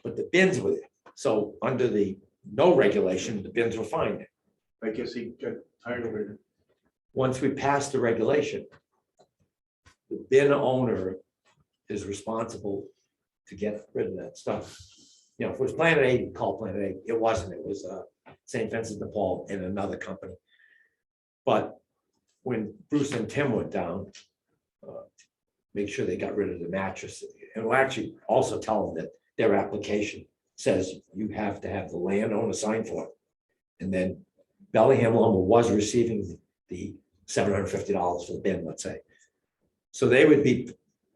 But the bins were there. So under the no regulation, the bins were fine there. I guess he got tired of it. Once we pass the regulation, the bin owner is responsible to get rid of that stuff. If it was Planet 8, call Planet 8. It wasn't. It was St. Vincent de Paul and another company. But when Bruce and Tim went down, make sure they got rid of the mattress. And we'll actually also tell them that their application says you have to have the landowner sign for it. And then Bellingham Lumber was receiving the $750 for the bin, let's say. So they would be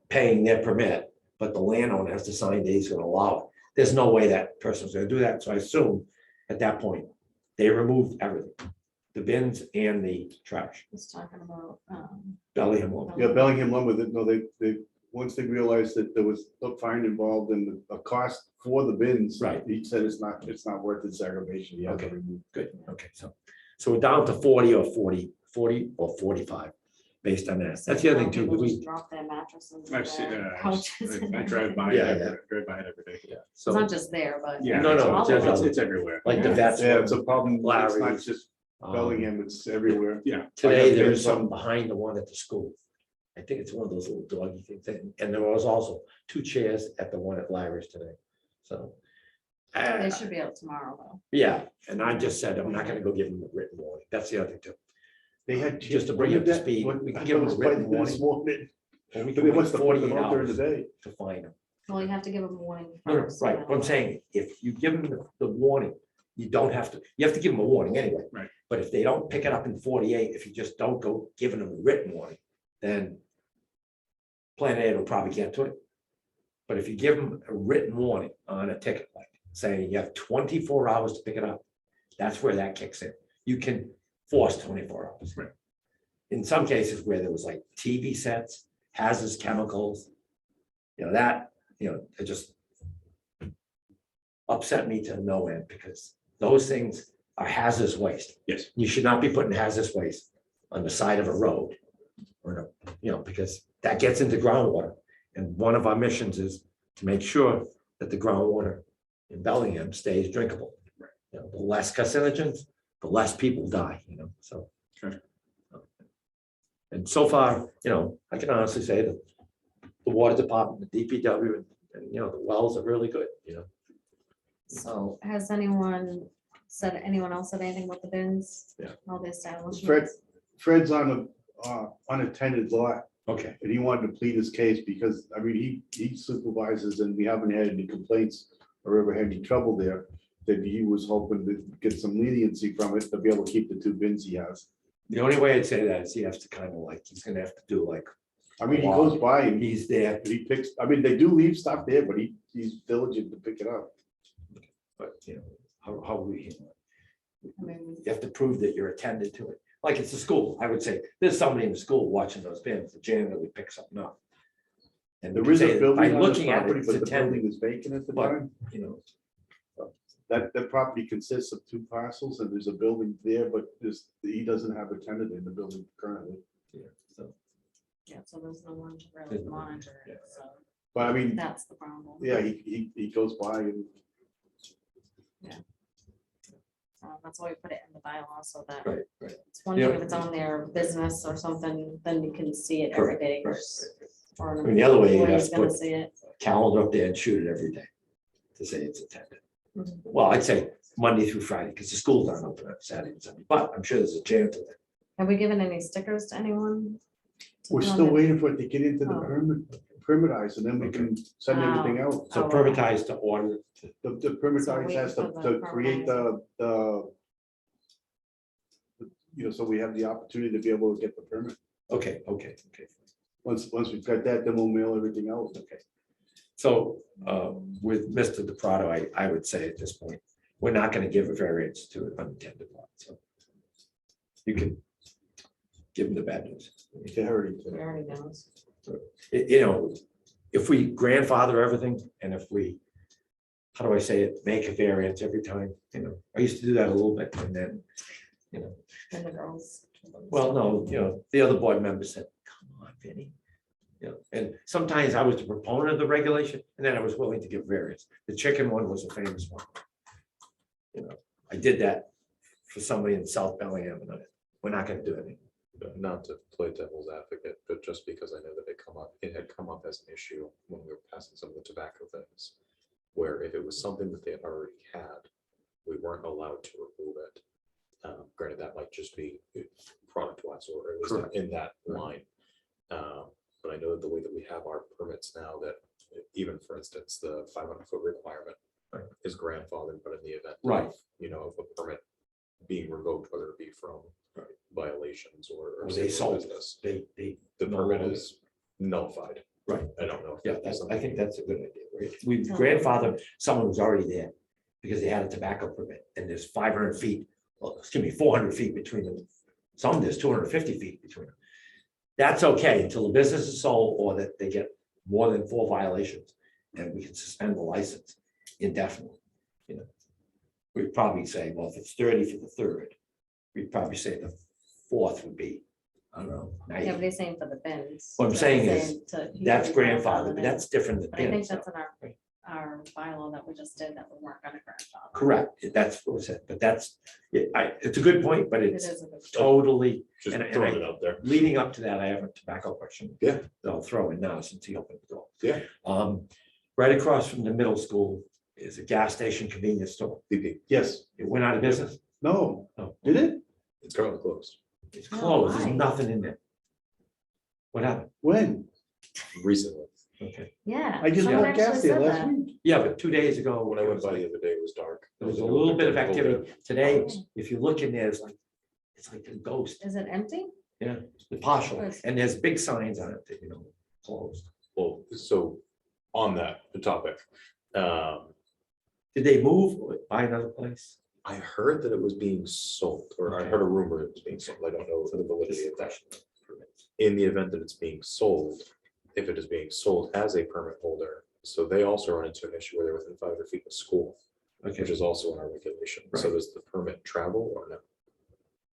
paying their permit, but the landowner has to sign that he's gonna allow it. There's no way that person's gonna do that, so I assume at that point, they removed everything, the bins and the trash, Was talking about, Bellingham Lumber. Yeah, Bellingham Lumber, once they realized that there was a fine involved in a cost for the bins. Right. He said it's not worth its aggravation. He had to Okay. remove. Good, okay, so we're down to 40 or 45, based on that. That's the other thing too, people do just we, drop their mattresses. I've seen, their couches in I there. drive by, Yeah, it yeah. every- drive by it every day. yeah, It's not so, just there, but. Yeah. No, no, all it's over. just- It's everywhere. like the vets. Yeah, it's a problem. It's not Larry's. just Bellingham, it's everywhere. Yeah. Today, I got there's some- something behind the one at the school. I think it's one of those little doggy things, and there was also 2 chairs at the one at Larry's today, so. They should be out tomorrow, though. Yeah, and I just said, I'm not gonna go give them a written warning, that's the other thing too. They had. Just to bring you up to speed, we can give them a written warning. And we But can they wait must have put 48 them out during the hours day. to find them. Well, you have to give them a warning No, no, first. right, what I'm saying, if you give them the warning, you don't have to, you have to give them a warning anyway. Right. But if they don't pick it up in 48, if you just don't go giving them a written warning, then Plan A will probably get to it. But if you give them a written warning on a ticket, like saying you have 24 hours to pick it up, that's where that kicks in. You can force 24 hours. Right. In some cases where there was like TV sets, hazardous chemicals, it just upset me to no end, because those things are hazardous waste. Yes. You should not be putting hazardous waste on the side of a road. Or, because that gets into groundwater. And one of our missions is to make sure that the groundwater in Bellingham stays drinkable. Right. The less carcinogens, the less people die, so. Sure. And so far, I can honestly say that the water department, the DPW, and the wells are really good, So has anyone else said anything about the bins? Yeah. All the establishments? Fred's on a unattended lot, Okay, and he wanted to plead his case because, he supervises and we haven't had any complaints or ever had any trouble there. That he was hoping to get some leniency from it to be able to keep the 2 bins he has. the only way I'd say that is he has to he's gonna have to do He goes by and he's there, he picks, they do leave stuff there, but he's diligent to pick it up. but how we, I mean, you have to prove that you're attended to it. like it's a school, I would say, there's somebody in the school watching those bins, the janitor would pick something up. And we There could is say a that building by on the looking at it, property, it's but the building attended, is vacant at the But- time. you know. That property consists of 2 parcels and there's a building there, but he doesn't have a tenant in the building currently. Yeah, so, Yeah, so there's no one to really There's no one, monitor it, yeah. so But I mean, that's the problem. yeah, he goes by and That's why we put it in the bylaw, so that right, right. it's one Yeah. thing if it's on their business or something, then you can see it every day. Right, Or I mean, the other way, you'd have everybody's to gonna put see it. calendar up there and shoot it every day to say it's attended. Mhm. Well, I'd say Monday through Friday, because the schools aren't open on Saturday and Sunday, but I'm sure there's a janitor there. Have we given any stickers to anyone? to we're put on still their- waiting for it to get into the Oh. permitize and then we can send everything out. So Oh, permitized to order, The permitize wait has to for the create so we have the opportunity to be able to get the permit. okay. Once we've got that, then we'll mail everything out. Okay. So with Mr. DePrato, I would say at this point, we're not gonna give a variance to an unattended lot, so. You can give him the bad news. They already- We already knows. You know, if we grandfather everything and if we, how do I say it, make a variance every time, you know, I used to do that a little bit and then, you know, And the girls. well, no, you know, the other board members said, come on, Vinny. You know, and sometimes I was the proponent of the regulation and then I was willing to give variance. The chicken one was a famous one. You know, I did that for somebody in South Bellingham and we're not gonna do anything. Not to play devil's advocate, but just because I know that it had come up as an issue when we were passing some of the tobacco things. Where if it was something that they had already had, we weren't allowed to remove it. Granted, that might just be product wise or at least Correct. in that line. But I know that the way that we have our permits now, that even for instance, the 500-foot requirement Right. is grandfathered, but in the event Right. of, of a permit being revoked, whether it be from Right. violations or Or they civil sold business, it. the no permit longer- is nullified. Right. I don't know. if Yeah, that'd be I something- think that's a good idea. Right? We grandfather someone who's already there because they had a tobacco permit and there's 500 feet, well, excuse me, 400 feet between them. Some there's 250 feet between them. That's okay until the business is sold or that they get more than 4 violations and we can suspend the license indefinitely. You know, we'd probably say, well, if it's 30 for the third, we'd probably say the fourth would be, I don't know. Yeah, 90. but he's saying for the bins. What I'm So saying he's is, he That's would be grandfather, but grandfathered that's different than in. But I think bins, so. that's in Right. our bylaw that we just did that we weren't gonna grandfather. Correct, that's what was said, but that's, it's a good point, but It it's is a good. totally, Just and throwing I- it out there. leading up to that, I have a tobacco question. Yeah. That I'll throw in now since he opened the door. Yeah. Right across from the middle school is a gas station convenience store. BP, Yes, It went out of business. no, No, did it? it's currently closed it's closed, why? there's nothing in there. What happened? When? recently. Okay, Yeah. I just someone bought gas actually there said last that. week. yeah, but 2 days ago. When I went by the other day, it was dark. There was a little bit of activity. Today, if you look in there, it's like a ghost, Is it empty? the partial, and there's big signs on it that, closed. Well, so on that topic, Did they move or buy another place? I heard that it was being sold, or I Okay. heard a rumor it was being sold. I don't know the validity of that. In the event that it's being sold, if it is being sold as a permit holder, so they also run into an issue where they're within 500 feet of school, which Okay, is also in our regulation. So Right. does the permit travel or no?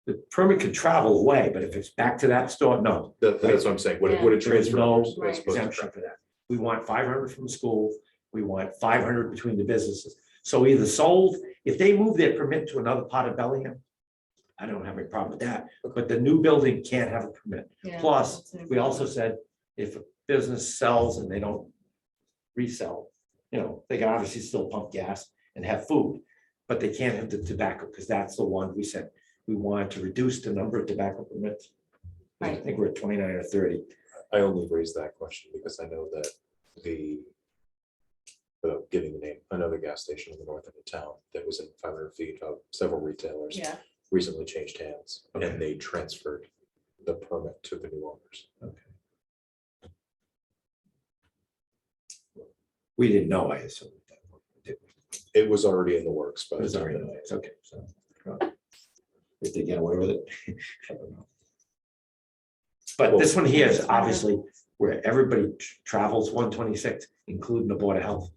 the permit could travel away, but if it's back to that store, no. That's what I'm saying. Would it Yeah. transfer? There's no as opposed to exemption travel? for that. We want 500 from the school, we want 500 between the businesses. So either sold, if they move their permit to another part of Bellingham, I don't have any problem with that, but the new building can't have a permit. Yeah, Plus, that's we also said if a business sells and they don't resell, they can obviously still pump gas and have food, but they can't have the tobacco, because that's the one we said we wanted to reduce the number of tobacco permits. I Right. think we're at 29 or 30. I only raised that question because I know that without giving the name, another gas station in the north end of town that was in 500 feet of several retailers Yeah, recently changed hands Okay. and they transferred the permit to the new owners. We didn't know, I assume. It was already in the works, but It was already, it's okay, so. if they get away with it. I don't know. But this one here is obviously where everybody travels 126, including the Board of Health.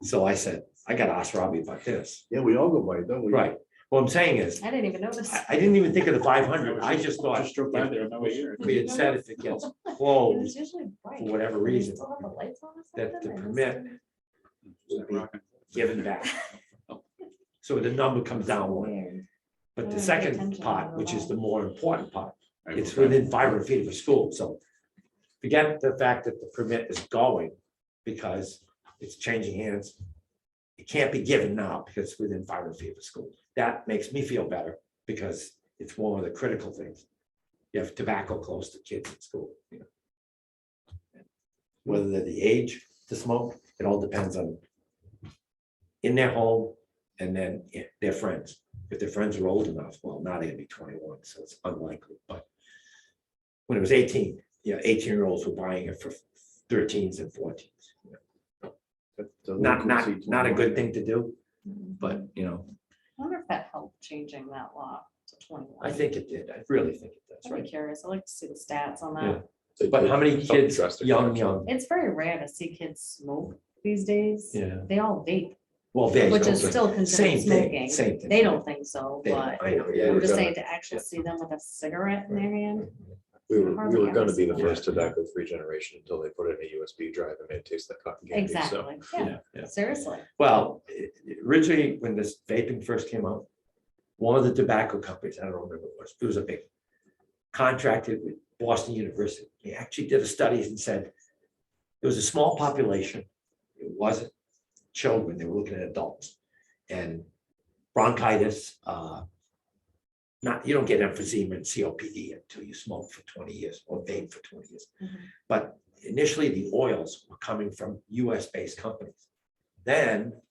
So I said, I gotta ask Robbie about this. Yeah, we all go by it, don't we? Right. What I'm saying is, I didn't even notice. I didn't even think of the 500. I just thought Just drove by there on my way here. we had said if it gets It was closed usually bright. for whatever Do they reason, still have the lights on or that the something? I permit would be given back. So the number comes down one. Weird. But I the didn't pay second attention part, to which is that. the more important part, it's within 500 feet of a school, so forget the fact that the permit is going because it's changing hands. It can't be given now because it's within 500 feet of a school. That makes me feel better because it's one of the critical things. You have tobacco close to kids in school, you know. Whether they're the age to smoke, it all depends on in their home and then their friends. If their friends are old enough, well, now they're gonna be 21, so it's unlikely, but when it was 18, 18-year-olds were buying it for 13s and 14s. Not a good thing to do, but I wonder if that helped changing that law to 21. I think it did. I really think it does, I'd be right? curious. I'd like to see the stats on Yeah. that. But how many Helped kids, drastically. young, It's very rare to see kids smoke these days. yeah, They all vape, well, they. which is still considered Same thing, smoking. same thing. They don't think so, They- but I know, yeah. I'm just We're saying to actually see them with a cigarette in their hand. We were Hardly gonna ever be the see first that. tobacco-free generation until they put it in a USB drive and made it taste like cotton candy. So Exactly, yeah, Yeah, yeah. seriously. Well, originally, when this vaping first came out, one of the tobacco companies, I don't remember what it was a big, contracted with Boston University. They actually did a study and said it was a small population. It wasn't children, they were looking at adults. And bronchitis, you don't get emphysema and COPD until you smoke for 20 years or vape for 20 years. Mhm. But initially, the oils were coming from US-based companies. Then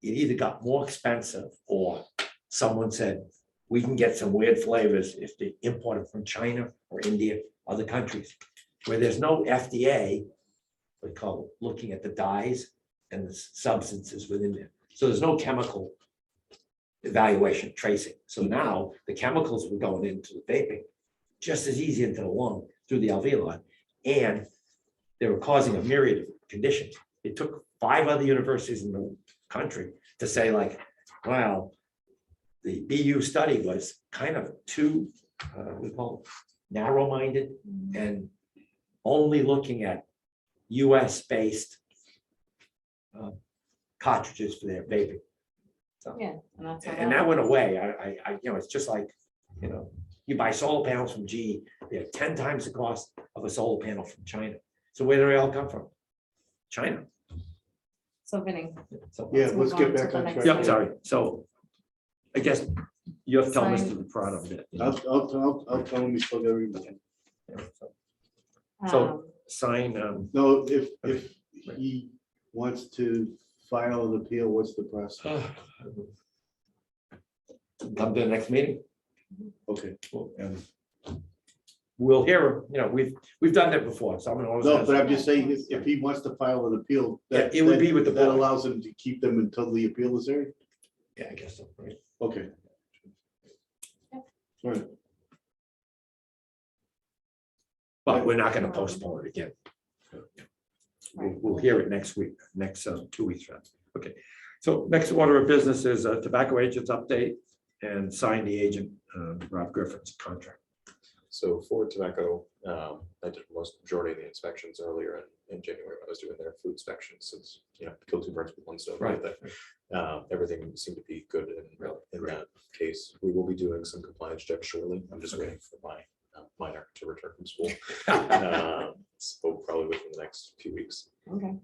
it either got more expensive or someone said, we can get some weird flavors if they import it from China or India, other countries, where there's no FDA, we call it looking at the dyes and the substances within there. So there's no chemical evaluation tracing. So now the chemicals were going into the vaping just as easy into the lung through the alveoli. And they were causing a myriad of conditions. It took 5 other universities in the country to say like, wow, the BU study was kind of too, we call it narrow-minded and only looking at US-based cartridges for their vaping. Yeah. And that's how And that went away. I it's just like, you buy solar panels from GE, they're 10 times the cost of a solar panel from China. So where do they all come from? China. So Vinny. So, Yeah, Let's let's move get on to back the on next track. yeah, one. sorry. So I guess you have to tell Mr. Sign. Leprano that. I'll tell him we still got everything. So sign, No, if he wants to file an appeal, what's the process? come to the next meeting. Okay, And we'll hear, we've done that before, so I'm gonna. no, but I'm just saying, if he wants to file an appeal, that, Yeah, it would be with the that board. allows him to keep them until the appeal is heard? Yeah, I guess so. Right. Okay. All right. But we're not gonna postpone it again. We'll hear it next week, next 2 weeks from now. Okay, so next order of business is a tobacco agent's update and sign the agent, Rob Griffin's contract. So for tobacco, I did majority of the inspections earlier in January when I was doing their food inspections, since, kill 2 birds with 1 stone. Right. Everything seemed to be good in that case. We will be doing some compliance checks shortly. I'm just waiting for my minor to return from school. So probably within the next few weeks. Okay.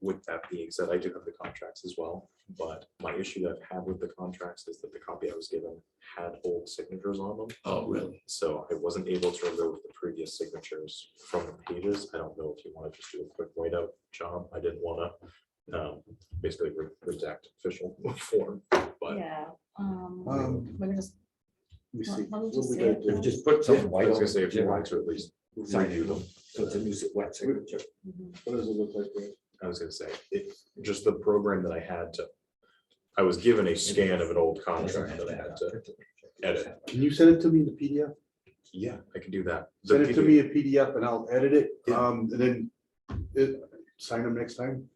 With that being said, I do have the contracts as well, but my issue that I've had with the contracts is that the copy I was given had old signatures on them. Oh, really? So I wasn't able to remove the previous signatures from the pages. I don't know if you want to just do a quick whiteout job. I didn't want to basically redact official form, but Yeah. Um, We can just, Let me see. Let me What just we see gotta it. do? If you just put something I white was on gonna say, if you it, want to at least sign review it, them. so it's a new wet signature. Mhm. What does it look like? Brad? I was gonna say, just the program that I had to I was given a scan of an old contract that I had to edit. Can you send it to me in the PDF? Yeah, I can do that. Send it to me in PDF and I'll edit it, Yeah. and then sign them next time.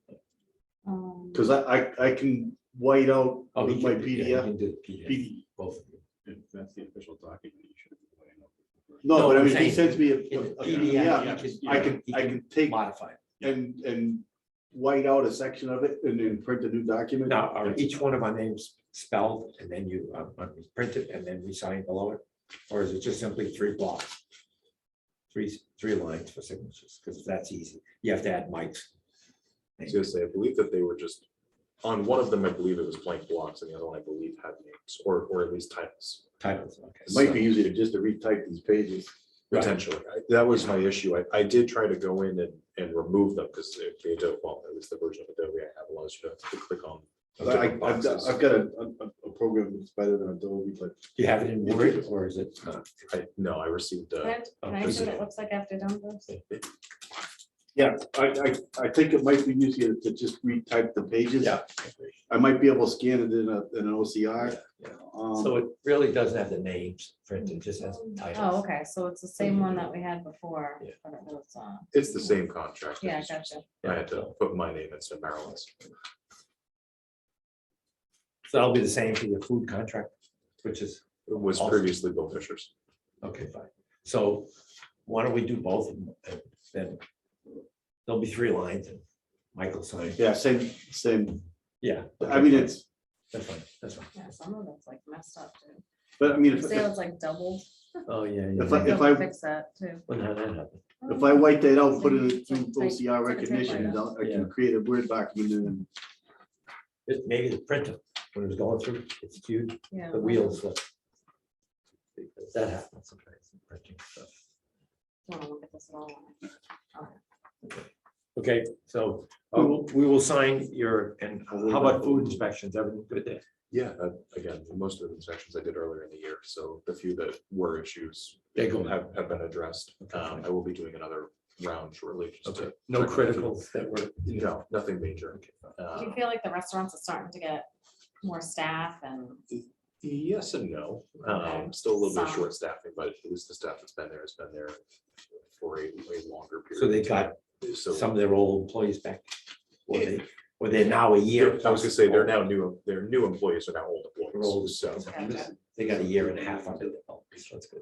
Um, Cause I can white out Oh, with he my can- yeah, he PDF. can do the PDF, both of you. If that's the official document, you should. No, No, but I I'm mean, he saying sends me in the a PDF, PDF, I can take Modify it. and white out a section of it and then print a new document. Now, are each one of our names spelled and then you print it and then we sign below it? Or is it just simply 3 blocks? Three lines for signatures, because that's easy. You have to add mics. I was gonna say, I believe that they were just, on one of them, I believe it was blank blocks, and the other one, I believe, had names, or at least titles, Titles, okay. It might be easier just to retype these pages. Right. potentially. That was my issue. I did try to go in and remove them, because the Adobe, well, it was the version of Adobe I have, allows you to click on. different boxes. I've got a program that's better than Adobe, but Do you have it in Word or is it? No, I received, Can I see what it looks like after done this? yeah, I think it might be easier to just retype the pages. Yeah. I might be able to scan it in an OCR. So it really doesn't have the names printed, it just has Oh, titles. okay, so it's the same one that we had before, Yeah. but it was, it's the same contract. yeah, gotcha. I had to put my name instead of Marilyn's. So that'll be the same for your food contract, which is, It was Awesome. previously Bill Fisher's. okay, fine. So why don't we do both of them? And then there'll be 3 lines and Michael sign. Yeah, same. Yeah. I mean, it's, That's fine, that's fine. Yeah, some of it's like messed up too. but I mean, if Say it's like doubled. Oh, yeah, If I- yeah. They'll Fix that too. When how that happened? I white that out, put it It's through like type- OCR it's like a recognition, typewriter. I Yeah. can create a Word document and Maybe the printer, when it was going through, it's skewed, Yeah. the wheels. Because that happens sometimes. in printing stuff. Wanna look at this at all. Okay, so we will sign your, and how about food inspections? Everything good there? Yeah, again, most of the inspections I did earlier in the year, so the few that were issues They go. have been addressed. I will be doing another round shortly. just to Okay, no check on a few. criticals that were. No, nothing major. Do you feel like the restaurants are starting to get more staff and? Yes and no. Okay. Still a little bit Some. short staffing, but at least the staff that's been there has been there for a longer period. So they of time. got So some of their old employees back. Or they're now a year. I was gonna say, they're now new employees are now old They're employees. old, So Gotcha. They got a year and a half under their belt, so that's good.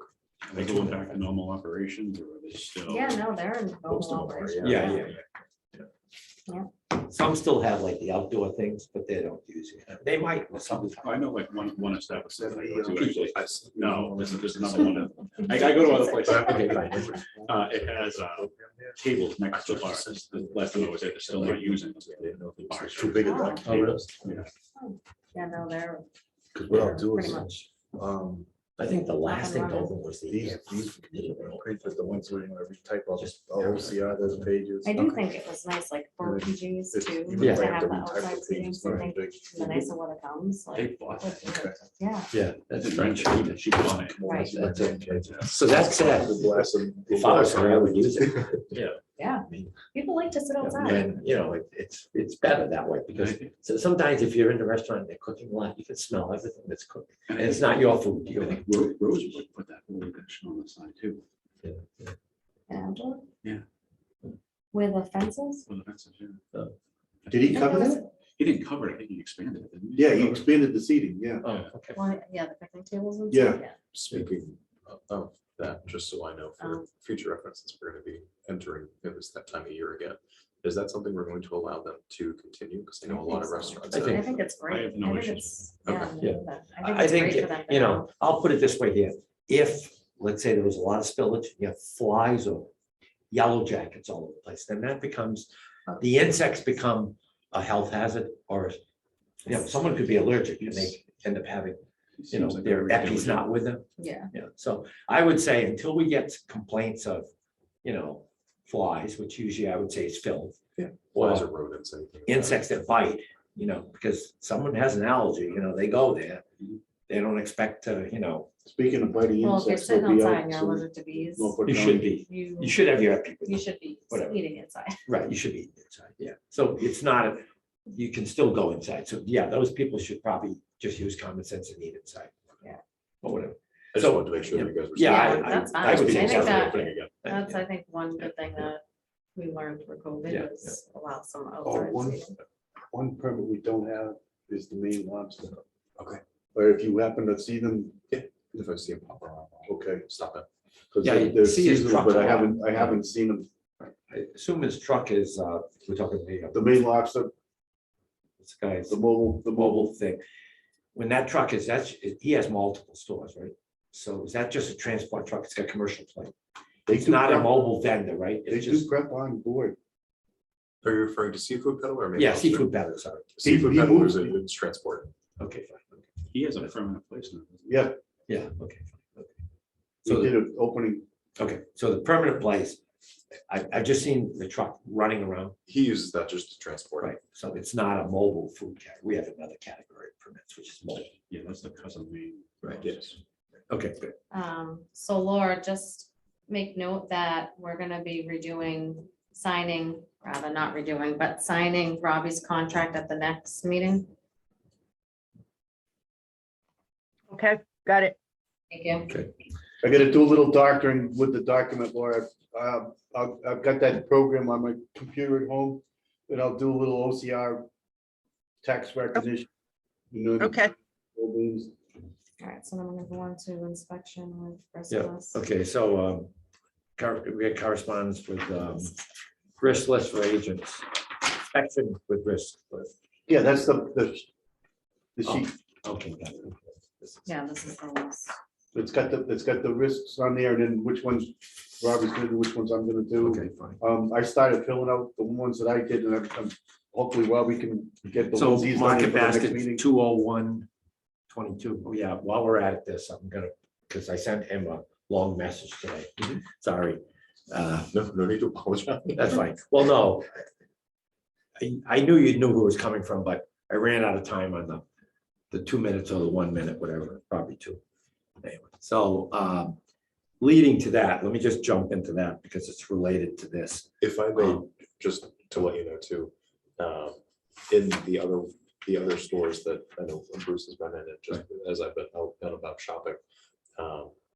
Are they going back to normal operations or are they still? Yeah, no, they're in Most normal of them are, operation. Yeah, yeah. Yeah. Some still have like the outdoor things, but they don't use it. They might. Some. I know like one established. I- No, this is just another one. I go to other places. Okay, fine. It has tables next to bars. The last time I was there, they're still not using. Bars. too big a Oh. document. Oh, really? Yeah, no, they're Because what I'll do pretty is, much. I think the last thing over was the. these papers, the ones where I retype all Just- OCR, those pages. I do think it was nice, like for PGs It's- too, even Yeah. to if I have to the retype outside the seating, pages, so I they're think big. the nicer when it comes, like. They bought would it. do it. Yeah, Yeah, that's French, French. she bought it. Right. That's it. So that's sad. Bless them. If I was her, I would use it. Yeah. yeah, people like to sit outside. And, you know, it's better that way because so sometimes if you're in the restaurant, and they're cooking a lot, you can smell everything that's cooked. And it's not your food. I You're think like, Rosewood put that whole addition on the side too. And, Yeah. with the fences. For the fences, yeah. Did he I think cover it was- that? He didn't cover it, I think he expanded it, didn't he? Yeah, he expanded the seating, yeah. oh, okay. Well, yeah, the picnic tables and Yeah. stuff, yeah. Speaking of that, just so I know for Oh. future reference, since we're gonna be entering this that time of year again. Is that something we're going to allow them to continue? Because I know a lot of so. restaurants. I have- think- I think it's great. have no think issues. it's- Okay. Yeah. Yeah. no, I it's think, great for them to you know, have. I'll put it this way here. If, let's say there was a lot of spillage, you have flies or yellow jackets all over the place, then that becomes, the insects become a health hazard or, you know, someone could be allergic and they end up having, you know, Seems like their every EPI's not with them. Yeah, Yeah, so I would say until we get complaints of, you know, flies, which usually I would say is filth. Yeah. Or Flies or rodents, anything like that. insects that bite, you know, because someone has an allergy, you know, they go there. They don't expect to, you know, Speaking of biting well, if you're insects. sitting we'll be out outside and you're soon. allergic to bees, Norfolk you County. should be, you, you should have your epi with you you. should be Whatever. eating inside. Right, you should be inside, yeah. So it's not, you can still go inside. So yeah, those people should probably just use common sense and eat inside. Yeah. Or whatever. I just So, wanted to make sure that you guys were. Yeah, Yeah, that's fine. I would I think think so. that- Opening again. That's, I think, one good thing that we learned through COVID Yeah, is allow some Oh, outside one, seating. one permit we don't have is the main lobster. Okay. Or if you happen to see them, If I see him pop around, I'll okay. stop it. 'Cause Yeah, you they're see his seasonal, truck but a lot. I haven't seen them. I assume his truck is, we're talking The main lobster, this guy's the mobile, mobile thing. When that truck is, he has multiple stores, right? So is that just a transport truck? It's got commercial plate. They It's do not a prep- mobile vendor, right? They It's do just, prep on board. Are you referring to seafood peddler or? main yeah, lobster? seafood vendor, sorry. Seafood He peddler is moved- it's transport. Okay, fine. He has a permanent place now. Yeah, Yeah, okay. Fine, okay. we So, did an opening. okay, so the permanent place, I've just seen the truck running around, He uses that just to transport. right? So it's not a mobile food category. We have another category of permits, which is mobile. Yeah, that's the cousin main. Right. Yes. Okay, good. So Laura, just make note that we're gonna be signing Robbie's contract at the next meeting. Okay, got it. Thank you. Okay. I gotta do a little doctoring with the document, Laura. I've got that program on my computer at home, and I'll do a little OCR text recognition. You know, Okay, all these. All right, so then I'm gonna go on to inspection with Yeah, Chrysalis. okay, so we had correspondence with risk list for agents. Inspection with risk. Yeah, that's the sheet. Okay. got it. This is- Yeah, this is the list. It's got the risks on there, and then which ones Robbie's gonna do, which ones I'm gonna do. Okay, fine. I started filling out the ones that I did, and I'm hopefully Robbie can get the So ones he's done market for the next basket meeting. 20122. Oh, yeah, while we're at this, I'm gonna, because I sent him a long message today. Mm-hmm. Sorry. No need to apologize. That's fine. Well, no. I knew you knew who it was coming from, but I ran out of time on the 2 minutes or the 1 minute, whatever, probably two. Anyway, so leading to that, let me just jump into that because it's related to this. If I may, just to let you know too, in the other stores that I know Bruce has been in, and just as I've been out and about shopping,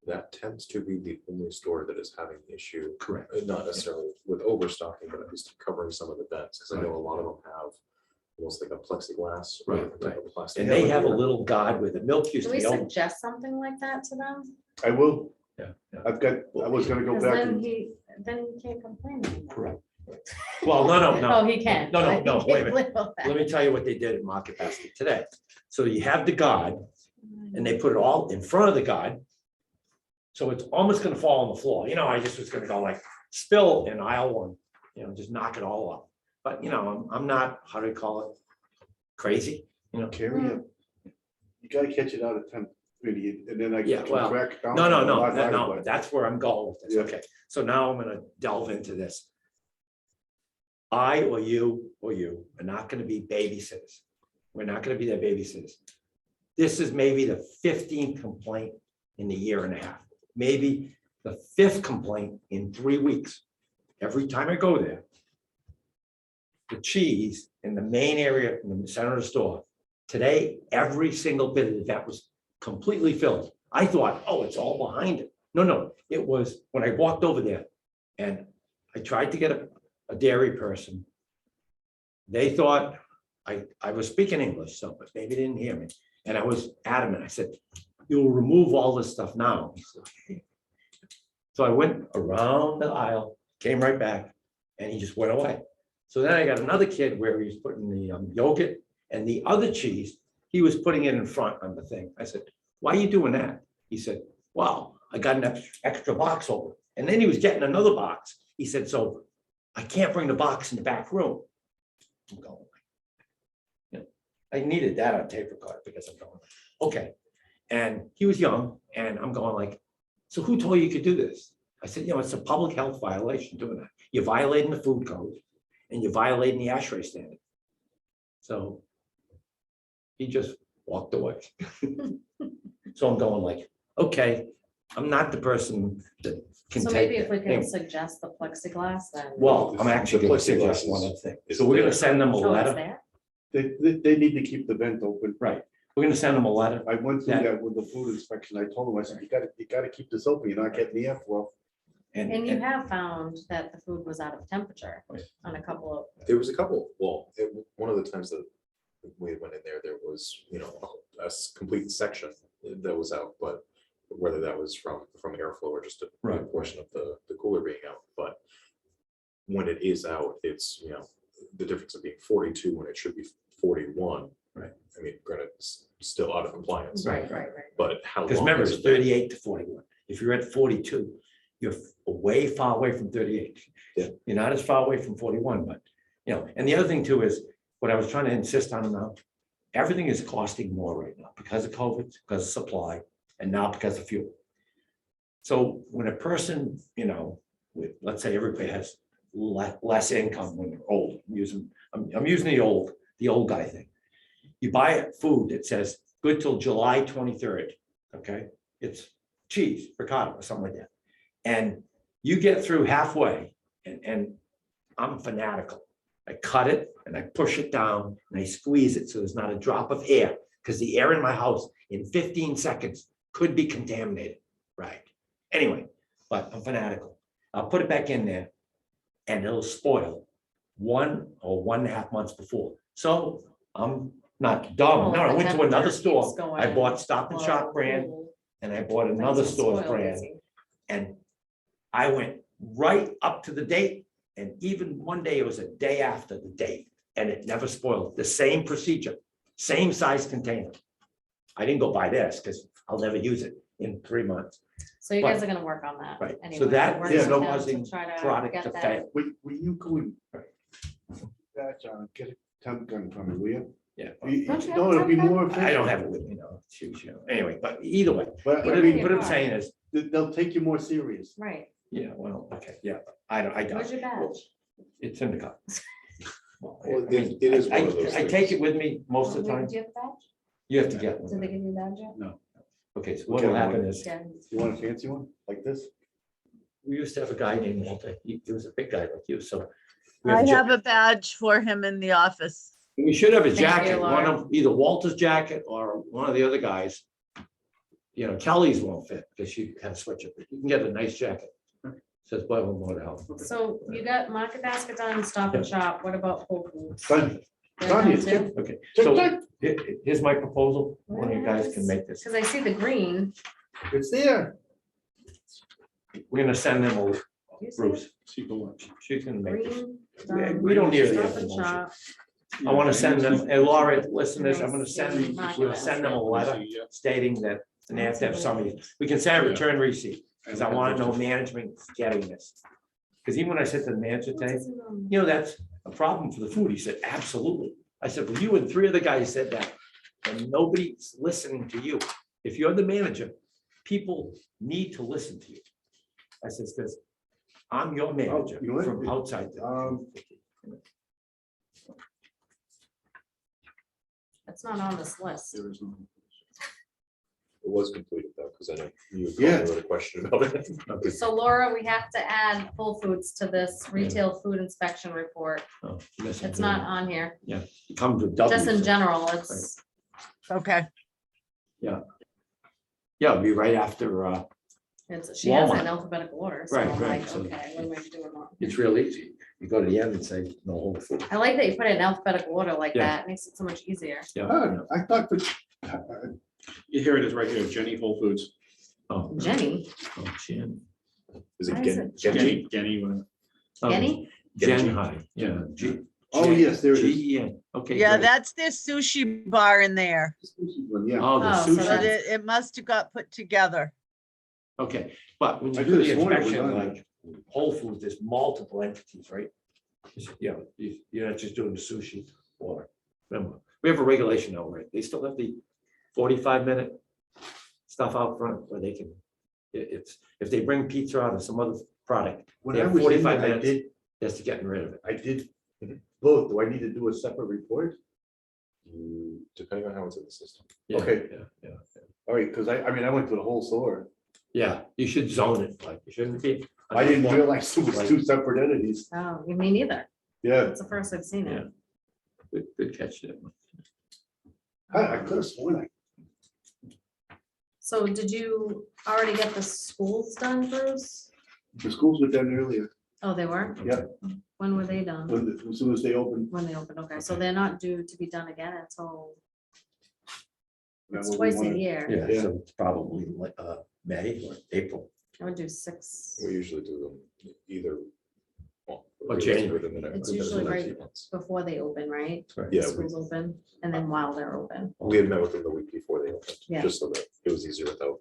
that tends to be the only store that is having the issue. Correct. Not necessarily with overstocking, but at least covering some of the vents, because I know a lot of them have almost like a plexiglass. or Right, type of plastic. And they have a little guard where the milk used Do to we be open. suggest something like that to them? I will. Yeah, yeah. I was gonna go Because back then and, he can't complain anymore. Correct. Well, no. Oh, he can. No, but no, he wait a can't minute. live with that. Let me tell you what they did at Market Basket today. So you have the guard and they put it all in front of the guard. So it's almost gonna fall on the floor. I just was gonna go like spill in aisle one, just knock it all up. But I'm not, how do you call it? Crazy, Carrie, you gotta catch it out of 10, really, and then I Yeah, can well, track down. No, a lot higher, no, but- that's where I'm going with this. Yeah. Okay, so now I'm gonna delve into this. I or you are not gonna be babysitters. We're not gonna be their babysitters. This is maybe the 15th complaint in a year and a half, maybe the 5th complaint in 3 weeks. Every time I go there, the cheese in the main area, in the center of the store, today, every single bit of that was completely filled. I thought, oh, it's all behind it. No, it was when I walked over there and I tried to get a dairy person. They thought I was speaking English, so but maybe they didn't hear me. And I was adamant. I said, you'll remove all this stuff now. He said, okay. So I went around the aisle, came right back, and he just went away. So then I got another kid where he was putting the yogurt and the other cheese, he was putting it in front on the thing. I said, why are you doing that? He said, wow, I got an extra box over. And then he was getting another box. He said, so I can't bring the box in the back room. I'm going, I needed that on tape recorder because I'm going, okay. And he was young and I'm going like, so who told you could do this? I said, it's a public health violation doing that. You're violating the food code and you're violating the ASHRAE standard. So he just walked away. So I'm going like, okay, I'm not the person that can So take maybe if we that can thing. suggest the plexiglass then. Well, I'm actually The going to plexiglass suggest one is- other thing. is So we're going there. to send them a Oh, it's letter. there? They need to keep the vent open. Right. We're gonna send them a letter. I went through Yeah. that with the food inspection. I told them, I said, you gotta keep this open. You're not getting the airflow. And you have found that the food was out of temperature Right. on a couple of, There was a couple, well, one of the times that we went in there was, complete section that was out, but whether that was from airflow or just a Right. portion of the cooler being out, but when it is out, it's, the difference of being 42 when it should be 41. Right. I mean, granted, it's still out of compliance. right. But how long? Because remember, has it's it been? 38 to 41. If you're at 42, you're way far away from 38. Yeah. You're not as far away from 41, but, and the other thing too is, what I was trying to insist on now, everything is costing more right now because of COVID, because of supply, and now because of fuel. So when a person, with, let's say everybody has less income when they're old, I'm using the old guy thing. You buy food that says good till July 23rd, okay? It's cheese, ricotta or something like that. And you get through halfway and I'm fanatical. I cut it and I push it down and I squeeze it so there's not a drop of air, because the air in my house in 15 seconds could be contaminated, right? Anyway, but I'm fanatical. I'll put it back in there and it'll spoil 1 or 1.5 months before. So I'm not dumb. No, I went to another store. I bought Stop and Shop brand and I bought another store's brand. And I went right up to the date. And even one day, it was a day after the date and it never spoiled. The same procedure, same size container. I didn't go buy this because I'll never use it in 3 months. So you guys are gonna work on that. Right. So anyway. that Work is with them to causing try to product get to that- fail. Will you go and get a temp gun from me, will you? Yeah. Don't you have No, a it'll be temp gun? more I efficient. don't have it with me, choose, Anyway, but either way, But what Yeah, maybe I'm a saying is, they'll take you more serious. Right, yeah, well, okay, yeah, I don't. where's your badge? It's in the car. Well, it is one of those I take things. it with me most of the Wait, time. Do you have a badge? You have to get Did they one. give you a badge yet? Okay, so what will happen is, Yeah. You want a fancy one like this? we used to have a guy named Walter. He was a big guy like you, so. we I a ja- have a badge for him in the office. We should have a Thank you, jacket, one Laura. of either Walter's jacket or one of the other guys. Kelly's won't fit because she had a sweatshirt. You can get a nice jacket. Says Bellingham Board of Health. So you got Market Basket done, Stop and Shop, what about Whole Foods? Done. They're Done, done it's too? Okay, Check, so check. here's my proposal. One of you guys can make this. Cause I see the green. It's there. We're gonna send them a Do you see Bruce. it? See the lunch. She's gonna make this. Green. done. We don't need Stop any and motion. Shop. I want to send them, and Laura, listeners, I'm gonna Nice. send, Market we'll send them a letter Yeah. stating that, and they have to have somebody, we can send a return receipt, because I want to know management getting this. Because even when I said to the manager What today, is it on? that's a problem for the food, he said, absolutely. I said, well, you and 3 other guys said that, and nobody's listening to you. If you're the manager, people need to listen to you. I said, because I'm your manager you know what? from outside. It's not on this list. There is no. It was completed though, because I know you had Yeah. called me with a question about it. Okay. So Laura, we have to add Whole Foods to this retail food inspection report. Oh, listen It's to not me. on here, It comes with W. just in so- general, it's, Okay. Yeah, it'll be right after, she has it Walmart. in alphabetical order, so Right, I'm right, like, so- okay, what am I doing wrong? it's real easy. You go to the end and say, no Whole Food. I like that you put it in alphabetical order like Yeah. that, it makes it so much easier. Ah, I thought that, Here it is right here, Jenny Whole Foods. Oh, Jenny, oh, Jen. Is it Why is Gen? it Jenny, Jenny, whatever. Jenny? Jen High, yeah. oh, yes, there it is. G-E-N. Okay. Yeah, great. that's their sushi bar in there. Yeah, Oh, the Oh, so So sushi. it, it must have got put together. Okay, but when you I do could've the sworn it was inspection, on like Whole Foods, there's multiple entities, right? You're not just doing the sushi or, remember, we have a regulation now, right? They still have the 45-minute stuff out front where they can, it's, if they bring pizza out or some other product, when they I have was in 45 there, minutes just to getting rid of it. I did both. Do I need to do a separate report? Depending on how it's in the system. Yeah, Okay. Yeah. All right, because I mean, I went to the whole store. Yeah, you should zone it, like, you shouldn't be. I didn't realize it was two separate entities. Oh, me neither, Yeah, it's the first I've seen it. Good catch there. I could have sworn So did you already get the schools done, Bruce? the schools were done earlier, Oh, they were? Yeah. When were they done? as soon as they opened. When they opened, okay, so they're not due to be done again until, That's it's what we twice a wanted. year. Yeah, so it's probably May or April. I would do 6, We usually do them either. well, Or January. within the next- It's within the usually next right few months. before they open, right? Right. Yeah, The schools open, and then while they're open. we had met with them the week before they opened, Yeah. just so that it was easier without,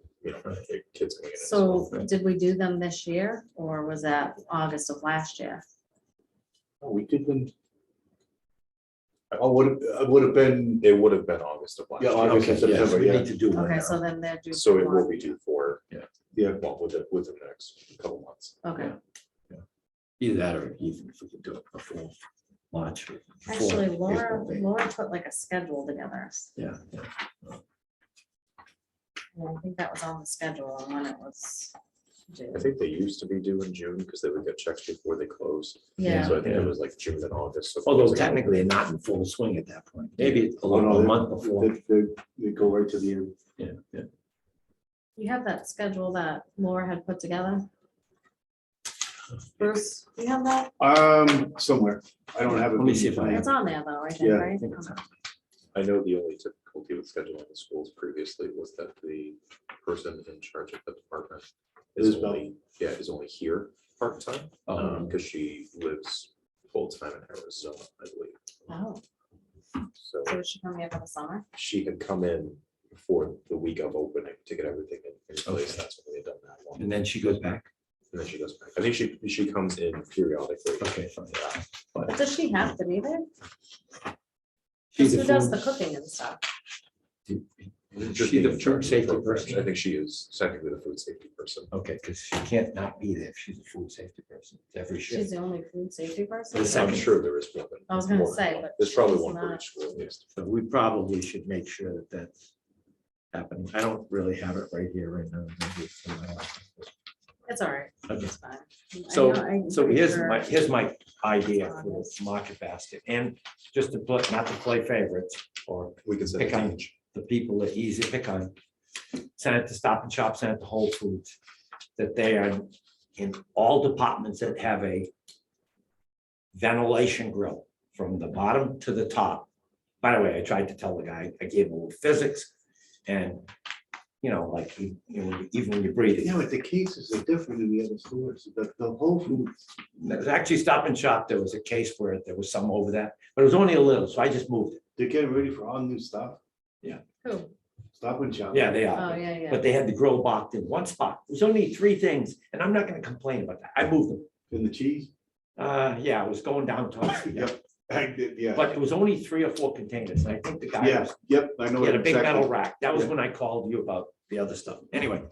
kids coming in. as well. So did we do them this year, or was that August of last year? Oh, we did them. Oh, would have been, It would have been August of last Yeah, year. August. Okay, September, yes, we yeah. need to do one Okay, now. so then they're due. So for it will one. be due for, yeah, well, within the next couple months. Okay, Either that or even if we could do it before March. before actually, April, May. Laura put like a schedule together. Yeah, And I think that was on the schedule and when it was due. I think they used to be due in June because they would get checks before they closed. Yeah, So I think Yeah. it was like June and August. so although closing- technically they're not in full swing at that point, maybe a Oh, little no, a they- month before. they go right to the end. Yeah. you have that schedule that Laura had put together? Bruce, you have that? Somewhere, I don't have it. Let me see if I It's on there though, I think, Yeah, I right? think it's Okay. I know the only difficulty with scheduling the schools previously was that the person in charge of the department is Isabel. only here part-time, Oh, because she lives full-time in Arizona, I believe. Oh, So so she come here for the summer? she had come in for the week of opening to get everything in place. Okay. That's when we had done that one. and then she goes back. And then she goes back. I think she comes in periodically. Okay, fine. But does she have to be there? She's Because the who does the food- cooking and stuff? Just She the being in charge food of the safety programs. person? I think she is technically the food safety person. Okay, because she can't not be there if she's a food safety person. Every She's shift. the only food safety person? The I'm second. sure there is more than. I was gonna more than say, one. but There's probably she's one for not- each school at least. So we probably should make sure that that's happening. I don't really have it right here right now. Maybe it's in my office. It's all right. Okay. It's fine. I So, know- I'm so pretty here's sure- my idea for this market basket, and just to put, not to play favorites, or We can set Pick a on- gauge. the people that easy to pick on. Send it to Stop and Shop, send it to Whole Foods, that they are in all departments that have a ventilation grill from the bottom to the top. By the way, I tried to tell the guy, I gave him a little physics, and, like, even when you breathe, Yeah, but the cases are different in the other stores, the Whole Foods. there's actually Stop and Shop, there was a case where there was some over that, but it was only a little, so I just moved it. They're getting ready for all new stuff. Who? Stop and Shop. Yeah, they Oh, are, yeah, yeah. but they had the grill box in one spot. It was only 3 things, and I'm not gonna complain about that. I moved them. And the cheese. Yeah, it was going down towards the, Yep. I did, yeah. but it was only 3 or 4 containers, and I think the guy Yeah, was, yep, I know. he had a big exactly. metal rack. That was Yeah. when I called you about the other stuff. Anyway,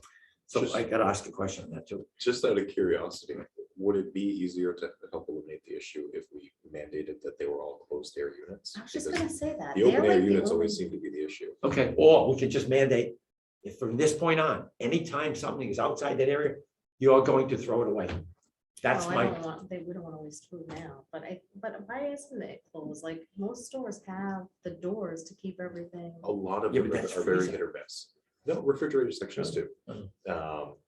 so I gotta ask a question on that too. Just out of curiosity, would it be easier to help eliminate the issue if we mandated that they were all closed air units? I was just Because gonna say that. the They're open air like the units always only- seem to be the issue. Okay, or we could just mandate, if from this point on, anytime something is outside that area, you're going to throw it away. That's Oh, I my, don't want, we don't want to waste food now, but why isn't it closed? Like, most stores have the doors to keep everything. A lot of Yeah, them but that's are very freezing. hit or miss. No, refrigerator sections too. Oh.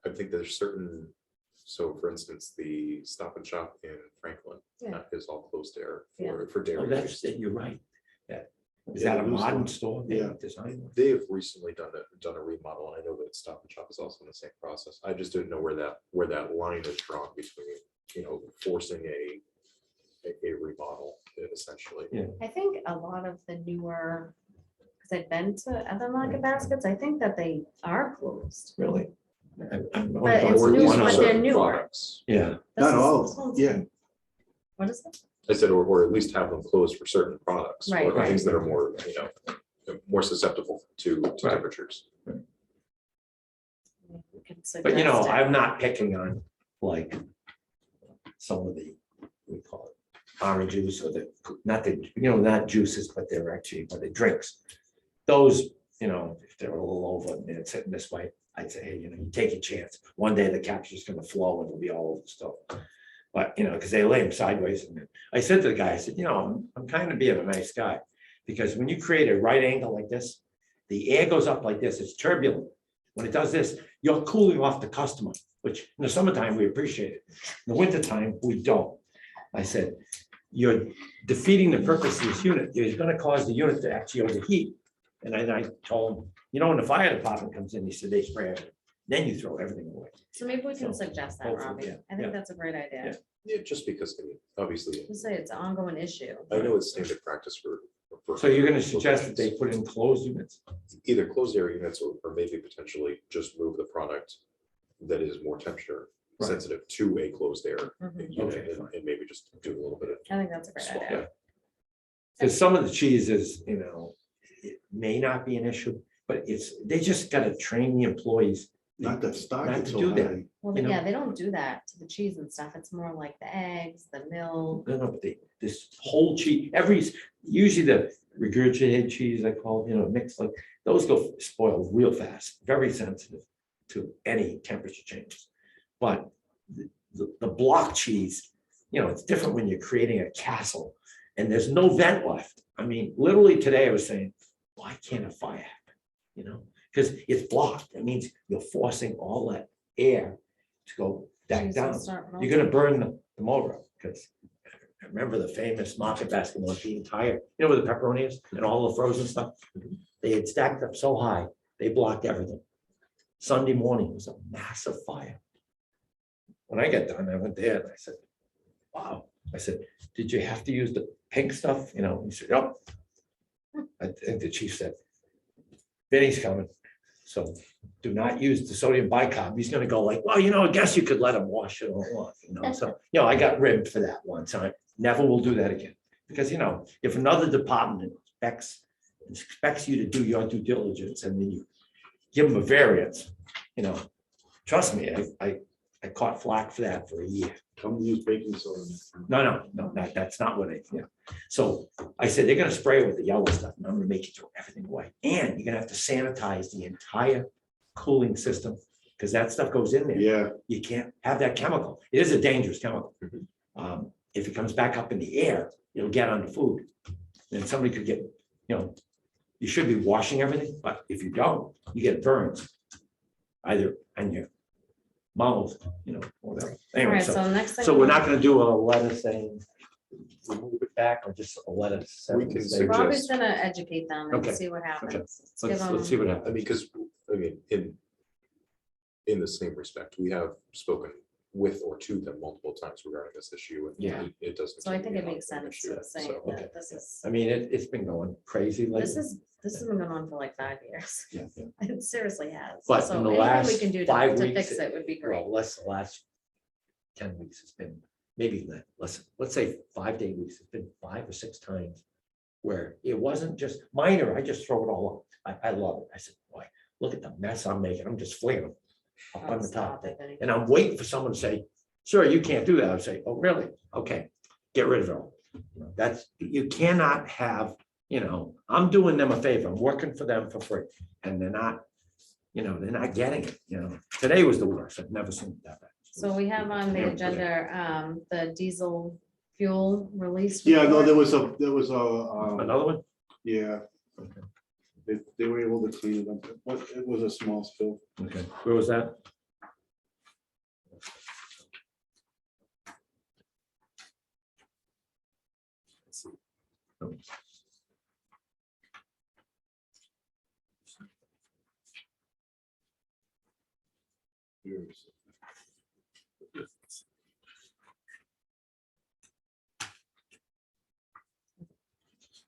I think there's certain, so for instance, the Stop and Shop in Franklin Yeah. is all closed air Yeah. for oh, dairy. that's, use. you're right. That, is Yeah, that a the new modern store. store? They Yeah. designed one? They have recently done a remodel, and I know that Stop and Shop is also in the same process. I just didn't know where that line is drawn between, forcing a remodel essentially. Yeah. I think a lot of the newer, because I've been to other market baskets, I think that they are closed. Really? But it's Or at new, least but certain they're newer. products. Yeah, This Not is- all, this one's- yeah. What is it? I said, or at least have them closed for certain products, Right, or right. things that are more, more susceptible to temperatures. We can but suggest it. I'm not picking on like some of the, we call it orange juice or not juices, but they're actually, but the drinks. Those, if they're a little over and it's sitting this way, I'd say, hey, you take a chance. One day the capture's gonna flow and it'll be all over the stuff. But, because they lay them sideways. And I said to the guy, I said, I'm I'm kind of being a nice guy, because when you create a right angle like this, the air goes up like this, it's turbulent. When it does this, you're cooling off the customer, which in the summertime, we appreciate it. In the wintertime, we don't. I said, you're defeating the purpose of this unit. You're gonna cause the unit to actually overheat. And then I told him, you know, when the fire department comes in, he said, they spray everything. Then you throw everything away. So maybe we can So, suggest that, hopefully, Robbie. yeah, I think yeah. that's a great idea. Yeah, just because, I mean, obviously, Just say it's an ongoing issue. I know it's standard practice for. So you're gonna suggest that they put in closed units? Either closed air units or maybe potentially just move the product that is more temperature Right. sensitive to a closed air Mhm. unit Okay, and maybe just do a little bit of. I think that's a great swap. idea. Because some of the cheeses, you know, it may not be an issue, but they just gotta train the employees. Not that stock Not is to so do that. high. Well, You know- yeah, they don't do that to the cheese and stuff. It's more like the eggs, the milk. No, but this whole cheese, usually the regurgitated cheese, I call, mixed, like, those go spoil real fast, very sensitive to any temperature changes. But the block cheese, it's different when you're creating a castle and there's no vent left. I mean, literally today I was saying, why can't a fire happen? Because it's blocked. That means you're forcing all that air to go back Cheese will down. start You're gonna burn the motor up, because I remember the famous market basket one, the entire, where the pepperoni is and all the frozen stuff. They had stacked up so high, they blocked everything. Sunday morning was a massive fire. When I got done, I went there and I said, wow. I said, did you have to use the pink stuff? He said, yep. I think the chief said, Vinny's coming. So do not use the sodium bicarb. He's gonna go like, well, I guess you could let him wash it all off, So, I got ribbed for that one time. Never will do that again. Because, if another department expects you to do your due diligence and then you give them a variance, trust me, I caught flack for that for a year. Come use baking soda. next time. No, that's not what so I said, they're gonna spray it with the yellow stuff, and I'm gonna make you throw everything away. And you're gonna have to sanitize the entire cooling system, because that stuff goes in there. Yeah, You can't have that chemical. It is a dangerous chemical. Mhm. If it comes back up in the air, it'll get on the food. Then somebody could get, you should be washing everything, but if you don't, you get burns. Either on your mouth, whatever. All Anyway, right, so. so next thing. So we're not gonna do a letter saying remove it back, or just a letter? We can saying- suggest- Robbie's gonna educate them and Okay, see what happens. Let's give Let's see them, what I happens. mean, because, in the same respect, we have spoken with or to them multiple times regarding this issue. And Yeah. it doesn't. so I think it continue to be makes an sense issue, to say so- that this is, I mean, it's been going crazy lately. this has been going on for like 5 years. Yeah, yeah. It seriously has. But So in the anything we last can do 5 to weeks, fix it would be great. Well, less the last 10 weeks, it's been maybe less, let's say 5 to 8 weeks, it's been 5 or 6 times where it wasn't just minor, I just throw it all up. I love it. I said, boy, look at the mess I'm making. I'm just flinging them up Oh, on the stop top. it, Vinny. And I'm waiting for someone to say, sir, you can't do that. I would say, oh, really? Okay, get rid of it all. You cannot have, I'm doing them a favor. I'm working for them for free. And they're not getting it, Today was the worst. I've never seen it that bad. So we have on the Yeah, agenda, the diesel fuel release. yeah, no, report. there was a, Another one? yeah. They were able to clean it up, but it was a small spill. Okay, where was that?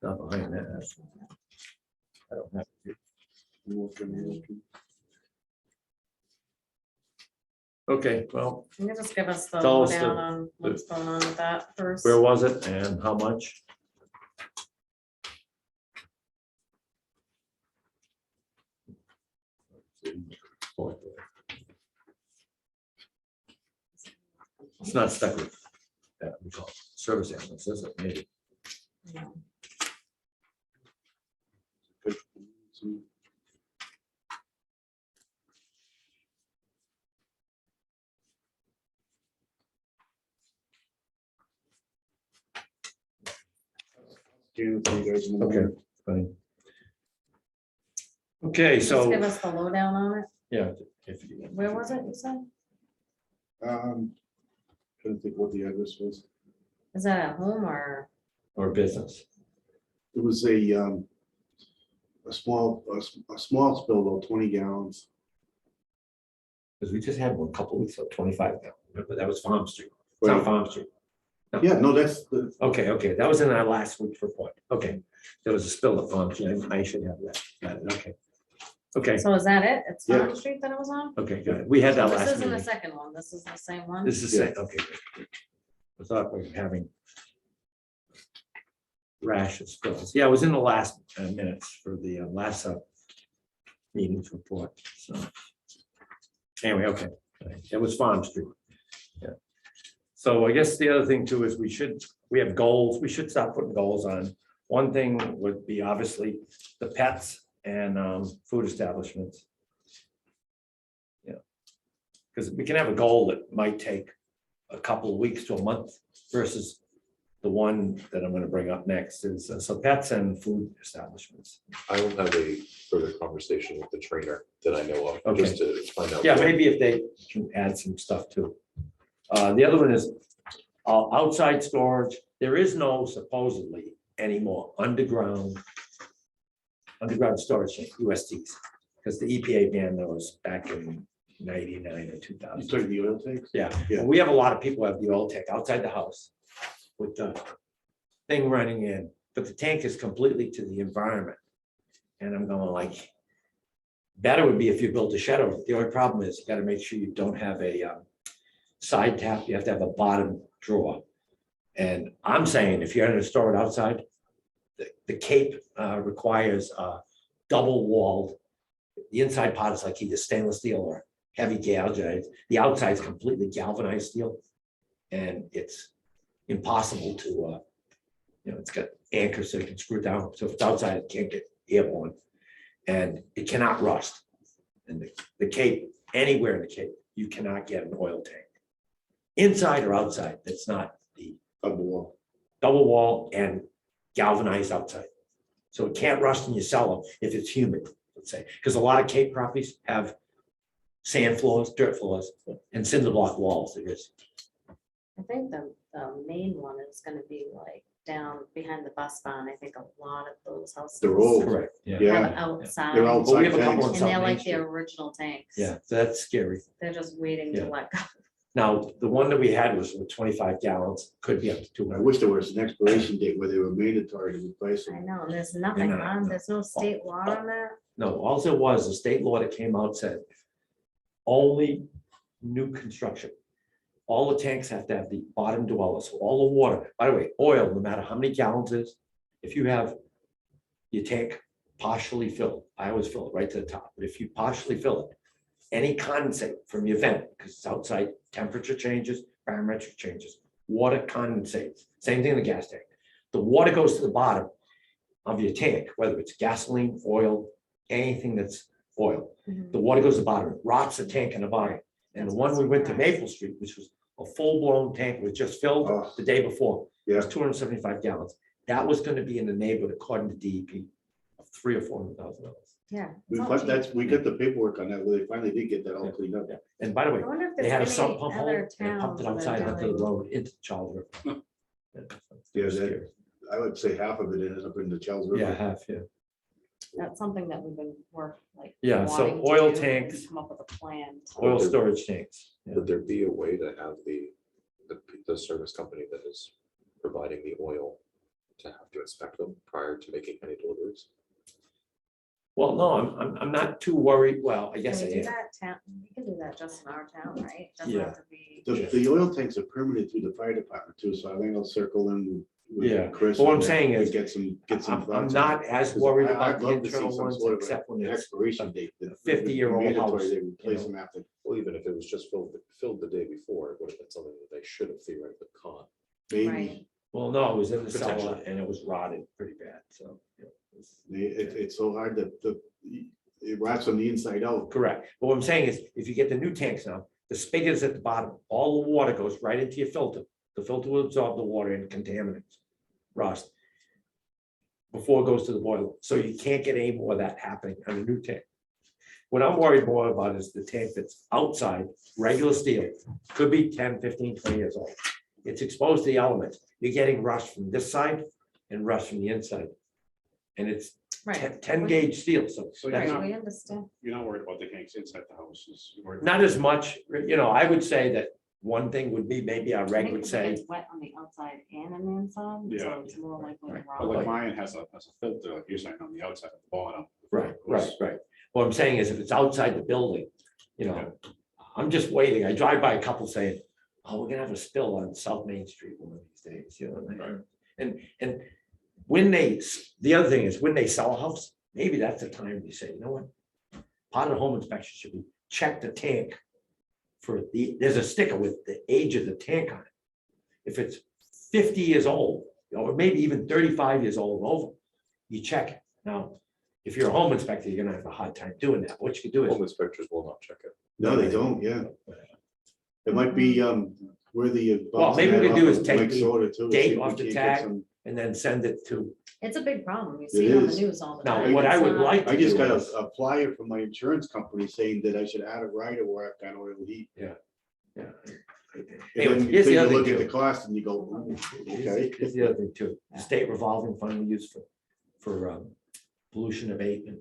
Not behind that. I don't have it. Okay, well, You can just give us the Tell us lowdown the- on what's going on with that first. where was it and how much? It's not stuck with that we call service animals, is it? Maybe. No. Janice, you guys in the Okay. morning. Fine. Okay, Just so, give us the lowdown on it. yeah. if you- Where was it, you said? Trying to think what the address was. Is that at home or? Or business. It was a small spill, though, 20 gallons. Because we just had one a couple weeks ago, 25 now. Remember, that was Farm Street. It's not Right. Farm Street. Yeah, no, that's the, Okay, that was in our last week's report. Okay, there was a spill at Farm Street. I should have that. Got it. Okay, So is that it? It's Yeah. Farm Street that it was on? okay, got it. We had that This last isn't the meeting. second one. This is the same one. This is the same, okay. Good. I thought we were having rash of spills. Yeah, it was in the last minutes for the last meetings report, so. Anyway, okay, it was Farm Street. Yeah. So I guess the other thing too is we have goals, we should start putting goals on. One thing would be obviously the pets and food establishments. Yeah. Because we can have a goal that might take a couple of weeks to a month versus the one that I'm gonna bring up next is, so pets and food establishments. I will have a further conversation with the trainer that I know of, Okay. just to find out. Yeah, maybe if they can add some stuff too. The other one is outside storage. There is no supposedly anymore underground storage, USTs, because the EPA banned those back in 99 or you 2000. took the oil tanks? Yeah, Yeah. and we have a lot of people who have the oil tank outside the house with the thing running in, but the tank is completely to the environment. And I'm going like, better would be if you built a shed over it. The only problem is you gotta make sure you don't have a side tap. You have to have a bottom drawer. And I'm saying if you're gonna store it outside, the cape requires double walled. The inside part is like either stainless steel or heavy galvanized. The outside is completely galvanized steel. And it's impossible to, it's got anchors so you can screw down. So if it's outside, it can't get airborne. And it cannot rust. And the cape, anywhere in the cape, you cannot get an oil tank. Inside or outside, that's not the Double wall. double wall and galvanized outside. So it can't rust in your cellar if it's humid, let's say, because a lot of cape properties have sand floors, dirt floors, and cinder block walls. There is. I think the main one is gonna be like down behind the bus barn. I think a lot of those houses. They're old. Correct. Have Yeah, outside. they're But we have a outside couple tanks. on And South they're Main like the Street. original tanks. Yeah, so that's scary. They're just waiting Yeah. to let go. Now, the one that we had was with 25 gallons, could be up to I 200. wish there was an expiration date where they were mandatory to replace I them. know, and there's nothing not, on, no. there's no state law on that. No, all it was, the state law that came out said only new construction. All the tanks have to have the bottom dweller, so all the water, by the way, oil, no matter how many gallons it is, if you have your tank partially filled, I always fill it right to the top, but if you partially fill it, any condensate from your vent, because it's outside, temperature changes, barometric changes, water condensates, same thing in the gas tank. The water goes to the bottom of your tank, whether it's gasoline, oil, anything that's oil. Mhm. The water goes to the bottom, it rots the tank in the bottom. And the one we went to Maple Street, which was a full-blown tank, was just filled Oh. the day before. It was Yeah. 275 gallons. That was gonna be in the neighborhood, according to DEP, of $300,000 or $400,000. Yeah. We it's all got cheap. we got the paperwork on that, where they finally did get that all cleaned up. Yeah. And by the way, I wonder if they there's had a any sump pump hole, other and it pumped it towns that outside are onto the doing- road into Charles River. Yeah, Scary. I would say half of it ended up in the Charles River. Yeah, half, yeah. That's something that we've been like. Yeah, so wanting to oil do, tanks, is Come up with a plan. to- Oil storage tanks. Yeah. Would there be a way to have the service company that is providing the oil to have to inspect them prior to making any deliveries? Well, no, I'm not too worried. Well, I Can guess I we do am. that town, we can do that just in our town, right? Doesn't Yeah. have to be. The oil tanks are permitted through the fire department too, so I think I'll circle in Yeah, with Chris. but what I'm and saying is, Get some I'm thoughts on not it. as 'Cause worried I'd about the love to see internal some ones, sort of except when an it's expiration date. that- 50-year-old mandatory house, They replace you know. them after. Well, even if it was just filled the day before, it would have been something that they should have theoretically caught. Maybe, Right. Well, no, it was in the cellar Potentially. and it was rotted pretty bad, so. Yeah, it was- it's so hard it rots on the inside out. Correct, but what I'm saying is, if you get the new tanks now, the spigot is at the bottom, all the water goes right into your filter. The filter will absorb the water and contaminants, rust. before it goes to the boiler. So you can't get any more of that happening on a new tank. What I'm worried more about is the tank that's outside, regular steel, could be 10, 15, 20 years old. It's exposed to the elements. You're getting rust from this side and rust from the inside. And it's Right. 10 gauge steel, so So Right, you're not, we understand. you're not worried about the tanks inside the house. You're worried not about- as much, I would say that one thing would be maybe our I reg think would if it say, gets wet on the outside and on the inside, Yeah. so it's more likely to Right. But like rot. mine has a filter, like you're saying, on the outside, at the bottom. right. What I'm saying is if it's outside the building, I'm just waiting. I drive by a couple saying, oh, we're gonna have a spill on South Main Street one of these days, Right. And when the other thing is when they sell a house, maybe that's the time they say, you know what? Part of the home inspection should be check the tank there's a sticker with the age of the tank on it. If it's 50 years old, or maybe even 35 years old and over, you check it. Now, if you're a home inspector, you're gonna have a hard time doing that. What you can do is, Home inspectors will not check it. No, they don't, yeah. It might be, where the. Well, maybe we could do is take the date date off the tag. and then send it to, It's a big problem. You see it on the is. news all the Now, time. what I It's would not- like I just got is- a flyer from my insurance company saying that I should add a rider where I've got oil heat. yeah. And Anyway, then you here's the take a other look thing at the too. cost and you go, ooh, okay. Here's the other thing too, state revolving fund we use for pollution abatement.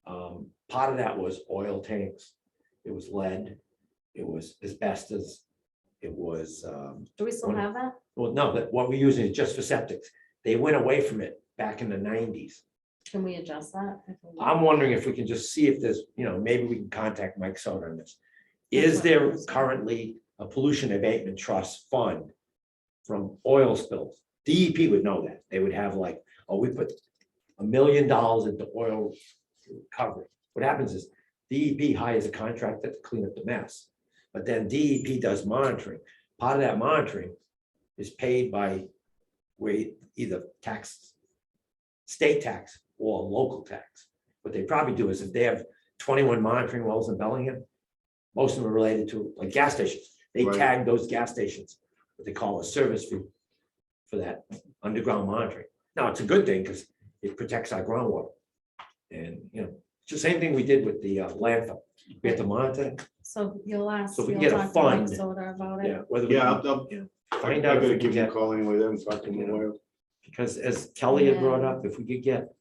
Part of that was oil tanks, it was lead, it was asbestos, it was, Do we still What- have that? well, no, but what we're using is just for septics. They went away from it back in the 90s. Can we adjust that? If we- I'm wondering if we can just see if there's, maybe we can contact Mike Soda on this. That's Is what there it is. currently a pollution abatement trust fund from oil spills? DEP would know that. They would have like, oh, we put $1 million into oil recovery. What happens is DEP hires a contractor to clean up the mess, but then DEP does monitoring. Part of that monitoring is paid by either tax, state tax or local tax. What they probably do is if they have 21 monitoring wells in Bellingham, most of them are related to like gas stations. They Right. tag those gas stations, what they call a service fee for that underground monitoring. Now, it's a good thing because it protects our groundwater. And, it's the same thing we did with the landfill. We have to monitor, So you'll ask, So if we you'll can get a talk to Mike fund, Soda about it? yeah, whether. we Yeah, can, I Find out if gotta we can give them a get, call anyway, then talk to them a while. because as Kelly had brought Yeah. up, if we could get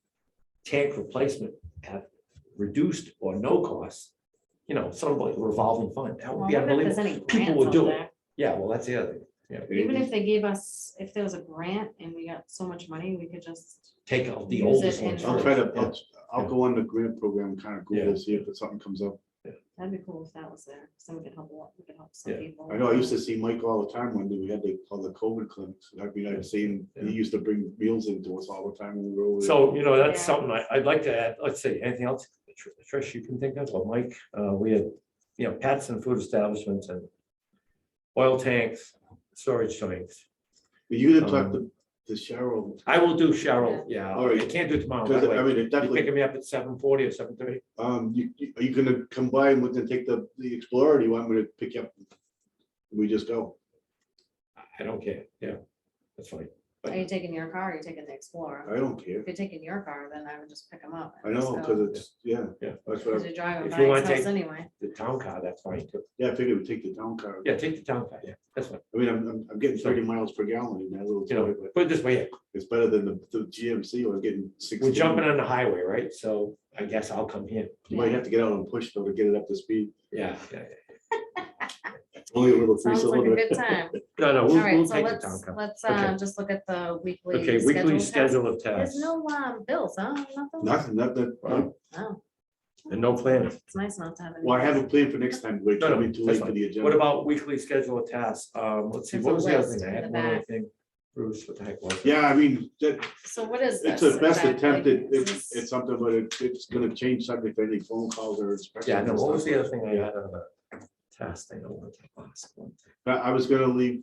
tank replacement at reduced or no cost, sort of like a revolving fund, that Well, would be what if there's unbelievable. any People grants would out do it. there? Yeah, well, that's the other thing. Yeah, Even if they gave us, if there was a grant and we got so much money, we could just, take out the Use oldest it ones. in- I'll first. try to, Yeah. I'll go on the grant program, kind of Yeah. Google, see if something comes up. that'd be cool if that was there. So we could help, we could help some Yeah. people. I know, I used to see Mike all the time when we had all the COVID clinics. I've seen, Yeah. he used to bring meals into us all the time when we were over there. So, that's Yeah. something I'd like to add. Let's see, anything else, Trish, you can think of, or Mike? We had, pets and food establishments and oil tanks, storage tanks. But you didn't talk to Cheryl, I will do Cheryl, yeah, All right. I can't do it tomorrow. by because the way. I mean, it You definitely, picking me up at 7:40 or 7:30? are you gonna come by and take the Explorer? Or do you want me to pick you up? We just go. I don't care, yeah, that's fine. Are you taking your car or are you taking the Explorer? I don't care. If you're taking your car, then I would just pick them up. I know, because it's, yeah. Yeah. That's what Because I, you're driving If by you wanna his house take- anyway. The town car, that's fine too. yeah, I figured we'd take the town car. Yeah, take the town car, yeah, that's fine. I mean, I'm getting 30 miles per gallon in that little toy, but Put it this way, it's better than the GMC or getting 60. we're jumping on the highway, right? So I guess I'll come here. You might have to get out and push though to get it up to speed. Yeah. Only a little three Sounds like a cylinder. good time. No, All we'll right, so take the town let's, car. let's Okay. just look at the weekly. Okay, weekly test. schedule of There's tasks no bills, huh? Nothing? Nothing, not that, Wow. Oh, and no plans. it's nice not to have any. well, I have a bills. plan for next time, but it's No, no, gonna be too that's late for fine. the agenda. What about weekly schedule of tasks? Let's see, There's what a was the other list thing? I in had the one other back. thing. Bruce, what the heck was it? Yeah, I mean, So what is it's this? a best exactly? attempt, Is it's this- something, but it's gonna change something for any phone calls or inspections. Yeah, no, and what was stuff. the other thing I had on the task thing? I wanted to ask one thing. I was gonna leave,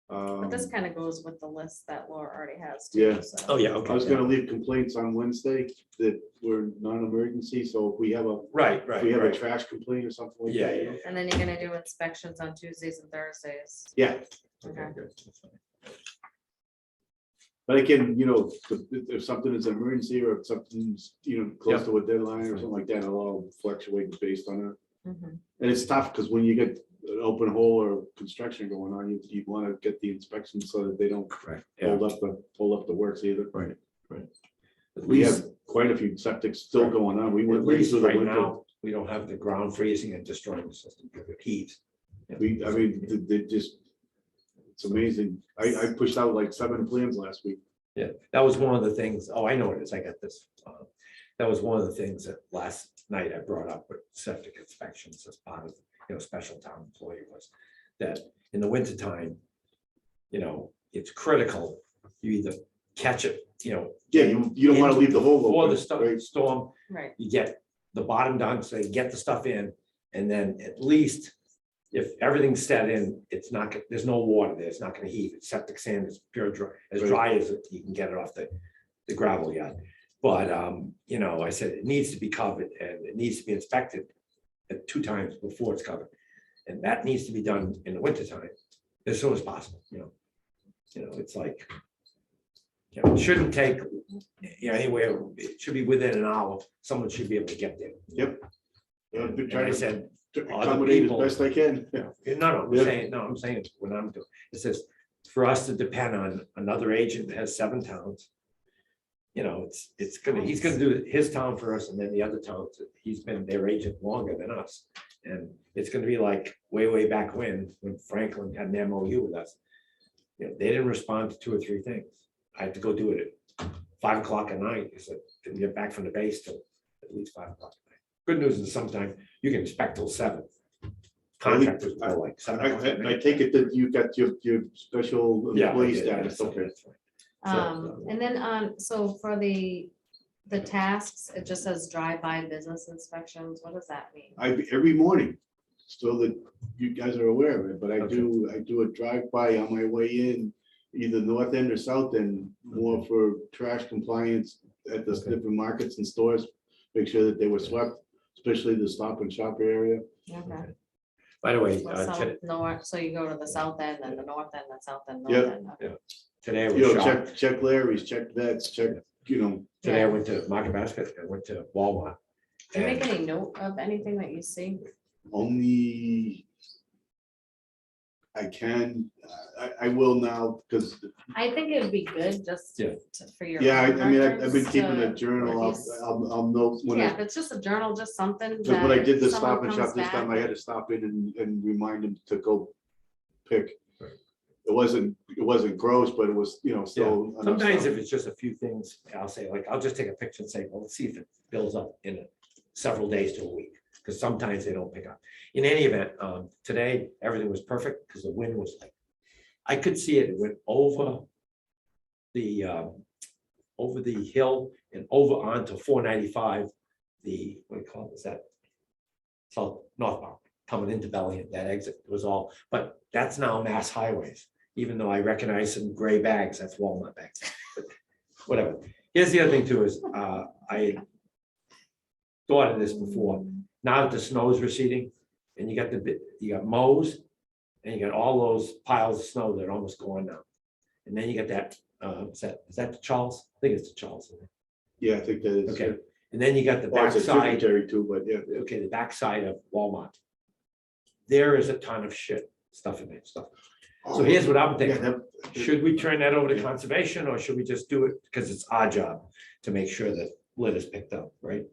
But this kind of goes with the list that Laura already has. too, Yeah. so- Oh, yeah, okay. I was yeah. gonna leave complaints on Wednesday that were non-emergency, so if we have Right, if right, we have a right. trash complaint or something like Yeah, that. yeah. And then you're gonna do inspections on Tuesdays and Thursdays. Yeah, Okay. Okay, good. That's fine. But again, if something is an emergency or if something's, close to a deadline or something like that, it'll all fluctuate based on it. Mhm. And it's tough because when you get an open hole or construction going on, you want to get the inspection so that they don't Correct. hold up the works either. Right, right. At We least, have quite a few septics still Right. going on. We at went right least through the right winter. now, we don't have the ground freezing and destroying the system, because it heaves. They just, it's amazing. I pushed out like 7 plans last week. Yeah, that was one of the things, oh, I know it is, I got this. That was one of the things that last night I brought up with septic inspections as part of, special town employee was that in the wintertime, it's critical, you either catch it, Yeah, you don't want to leave the hole before open. the right? storm, Right. you get the bottom done, so you get the stuff in, and then at least if everything's set in, it's not, there's no water there, it's not gonna heave, it's septic sand is pure dry, as Right. dry as you can get it off the gravel yard. But, I said it needs to be covered and it needs to be inspected at 2 times before it's covered. And that needs to be done in the wintertime as soon as possible, it's like, it shouldn't take, anywhere, it should be within an hour, someone should be able to get there. Yep. Yeah, I've been And trying I to said, accommodate as people- best I can. Yeah. no, Yeah. I'm saying what I'm doing. It says, for us to depend on another agent that has 7 towns. He's gonna do his town first and then the other towns, he's been their agent longer than us. And it's gonna be like way back when Franklin had an MOU with us. They didn't respond to 2 or 3 things. I had to go do it at 5 o'clock at night. He said, didn't get back from the base till at least 5 o'clock at night. Good news is sometimes you can inspect till 7. Contractors go like 7 o'clock at I night. take it that you got your special Yeah, I employee did, yeah, status. so Okay. that's fine. So, And then, so for the tasks, it just says drive-by business inspections. What does that mean? Every morning, so that you guys are aware of it, but I Okay. do a drive-by on my way in, either north end or south end, more for trash compliance at the Okay. different markets and stores. Make sure that they were swept, especially the stop and shop area. Okay. By the way, So south, north, so you go to the south end and the north end, the south end, north Yeah. end. Okay. today I was shocked. Check Larry's, check Vets, check, Today I went to Market Basket, I went to Walmart. Do you make and- any note of anything that you see? only I can, I will now, because, I think it would be good just Yeah. for your. yeah, I mean, I've been reference keeping a to- journal, if you s- I'll note when Yeah, I, if it's just a journal, just something. because when I that did the someone stop and shop comes this time, I back had to stop in and remind him to go pick. Right. It wasn't gross, but it was, still. enough Sometimes stuff. if it's just a few things, I'll say, like, I'll just take a picture and say, well, let's see if it builds up in several days to a week, because sometimes they don't pick up. In any event, today, everything was perfect, because the wind was like, I could see it, it went over the hill and over onto 495, what do you call it, is that? South northbound, coming into Bellingham, that exit was all, but that's now mass highways. Even though I recognize some gray bags, that's Walmart bags, but whatever. Here's the other thing too is, I thought of this before. Now that the snow is receding and you got mows and you got all those piles of snow that are almost gone now. And then you got that, is that the Charles? I think it's the Charles. Yeah, I think that is. Okay, and then you got the Well, it's a backside, tributary too, but yeah. okay, the backside of Walmart. There is a ton of stuff in there, stuff. So here's what I'm Yeah, thinking. that- Should we turn that over to Yeah. conservation, or should we just do it because it's our job to make sure that litter is picked up, right?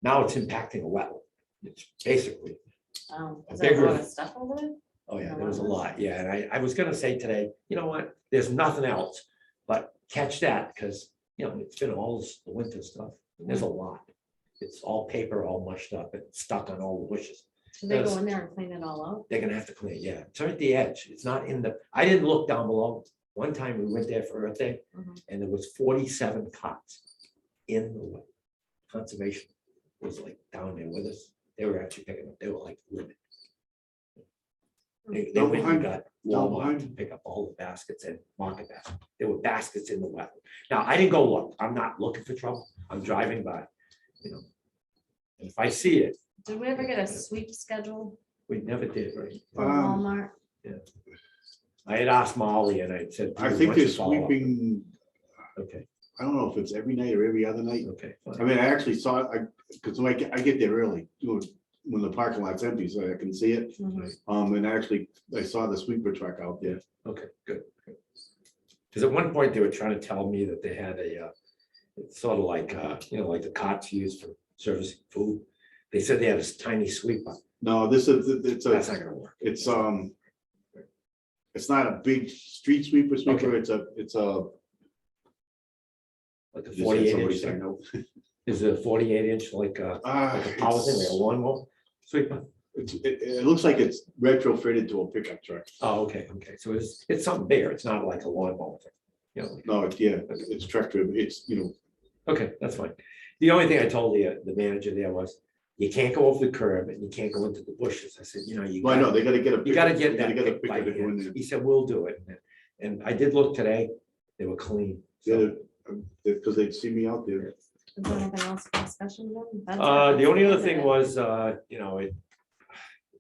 Now it's impacting a wetland. It's basically, Is there a lot bigger- of stuff over there? oh yeah, there was a lot, yeah, and I was gonna say today, you know what, there's nothing else, but catch that, because, it's been all the winter stuff, there's a lot. It's all paper, all mushed up, and stuck on all the bushes. Should they go Yes. in there and clean it all out? They're gonna have to clean it, yeah, it's right at the edge, it's not in the, I didn't look down below. One time we went there for Earth Day, Mhm. and there was 47 cots in the wet. Conservation was like down there with us, they were actually picking up, they were like livid. They Down went and behind- got down Walmart to behind- pick up all the baskets and market baskets, there were baskets in the wet. Now, I didn't go look, I'm not looking for trouble, I'm driving by, And if I see it, Did we ever get a sweep schedule we never did, right? for Um, Walmart? I had asked Molly and I said. I "Why think don't they're you follow up?" sweeping, Okay, I don't know if it's every night or every other night. okay. I fine. mean, I actually saw it, because I get there early, when the parking lot's empty, so I can see it. Mhm. And actually, I saw the sweeper truck out there. Okay, good. Because at one point they were trying to tell me that they had it's sort of like, like the cots used for servicing food. They said they had a tiny sweeper. No, this is, it's That's a, not gonna work. it's not a big street sweeper, Okay. it's a. Like a just had 48 somebody inch say thing. no. Is it a 48 inch like a power thing, like a lawnmower sweeper? It looks like it's retrofitted to a pickup truck. Oh, okay. So it's something bigger. It's not like a lawnmower thing. No, it's truck driven, Okay, that's fine. The only thing I told the manager there was, you can't go over the curb and you can't go into the bushes. I said, you well, I know, they gotta get a. You gotta pickup- get they that get a picked by pickup to go in hand. there. He said, we'll do it. And I did look today, they were clean. So, Because they'd see me out there. Is there anything else for discussion then? That's the it. only other thing was, I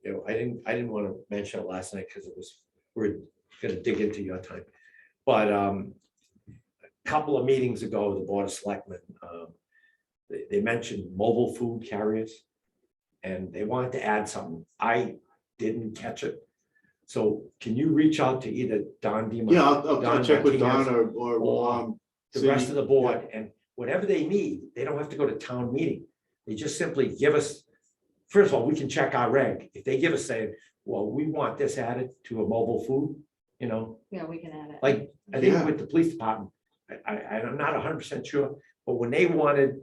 didn't want to mention it last night because we're gonna dig into your time. But a couple of meetings ago, the Board of Selectmen, they mentioned mobile food carriers. And they wanted to add something. I didn't catch it. So can you reach out to either Don Demartini? Yeah, I'll Don check with Martinez Don or, or the rest of Cindy. the board, and whatever they need, they don't have to go to town meeting. They just simply give us, first of all, we can check our reg. If they give us saying, well, we want this added to a mobile food, Yeah, we can add it. like, I think Yeah. with the police department, I'm not 100% sure, but when they wanted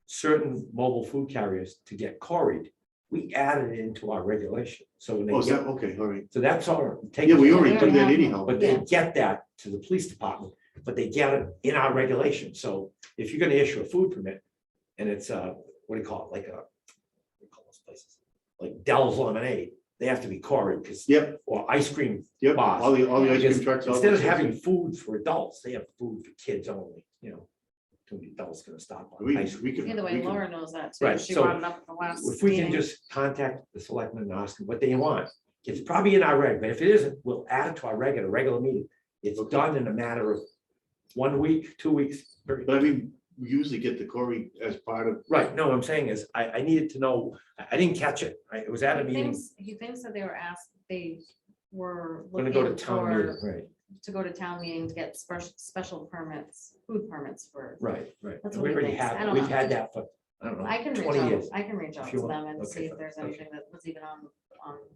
certain mobile food carriers to get quarried, we added it into our regulation. So when Oh, they is that, get, okay, all right. so that's all. Yeah, we already already do that have anyhow. But they get that to the police department, but they get it in our regulation. So if you're gonna issue a food permit and it's what do you call it? Like what do you call those places? Like Dell's Lemonade, they have to be quarried because, Yep, or ice cream. yep, Boss. all the ice Because cream trucks. all instead of those having things. food for adults, they have food for kids only, Too many adults gonna stop on We, ice cream. we can. Either we way, can- Laura knows that too. Right, She so brought it up at the last If we can meeting. just contact the selectmen and ask them what they want, it's probably in our reg, but if it isn't, we'll add it to our reg at a regular meeting. It's Okay. done in a matter of 1 week, 2 weeks. But I mean, we usually get the Cory as part of, Right, no, what I'm saying is, I needed to know, I didn't catch it, right? It was at a meeting, He thinks that they were asked, they were gonna go to looking town meeting, for, right, to go to town meeting to get special permits, food permits for. right. That's And what we he already thinks. I have, don't we've know. had that for, I don't know, I can reach 20 out, years. I can reach out If to you want. them and Okay, see if fine. there's Okay. anything that was even on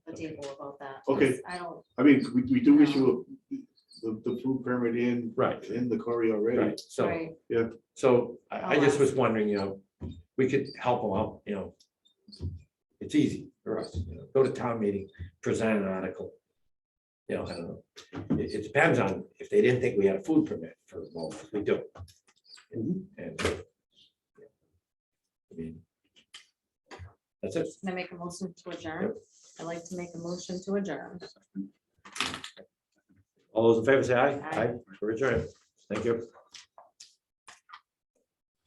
the Okay. table about that. Okay. 'Cause I don't, I mean, we do issue the food permit in Right, the Cory already. right, so. right, So I I'll just was ask. wondering, we could help them out, It's easy for us, go to town meeting, present an article. I don't know. It depends on if they didn't think we had a food permit for the moment, we do. And. I mean. That's it. can I make a motion to adjourn? I'd like to make a motion to adjourn. All those in favor say aye. Aye. We're adjourned. Thank you.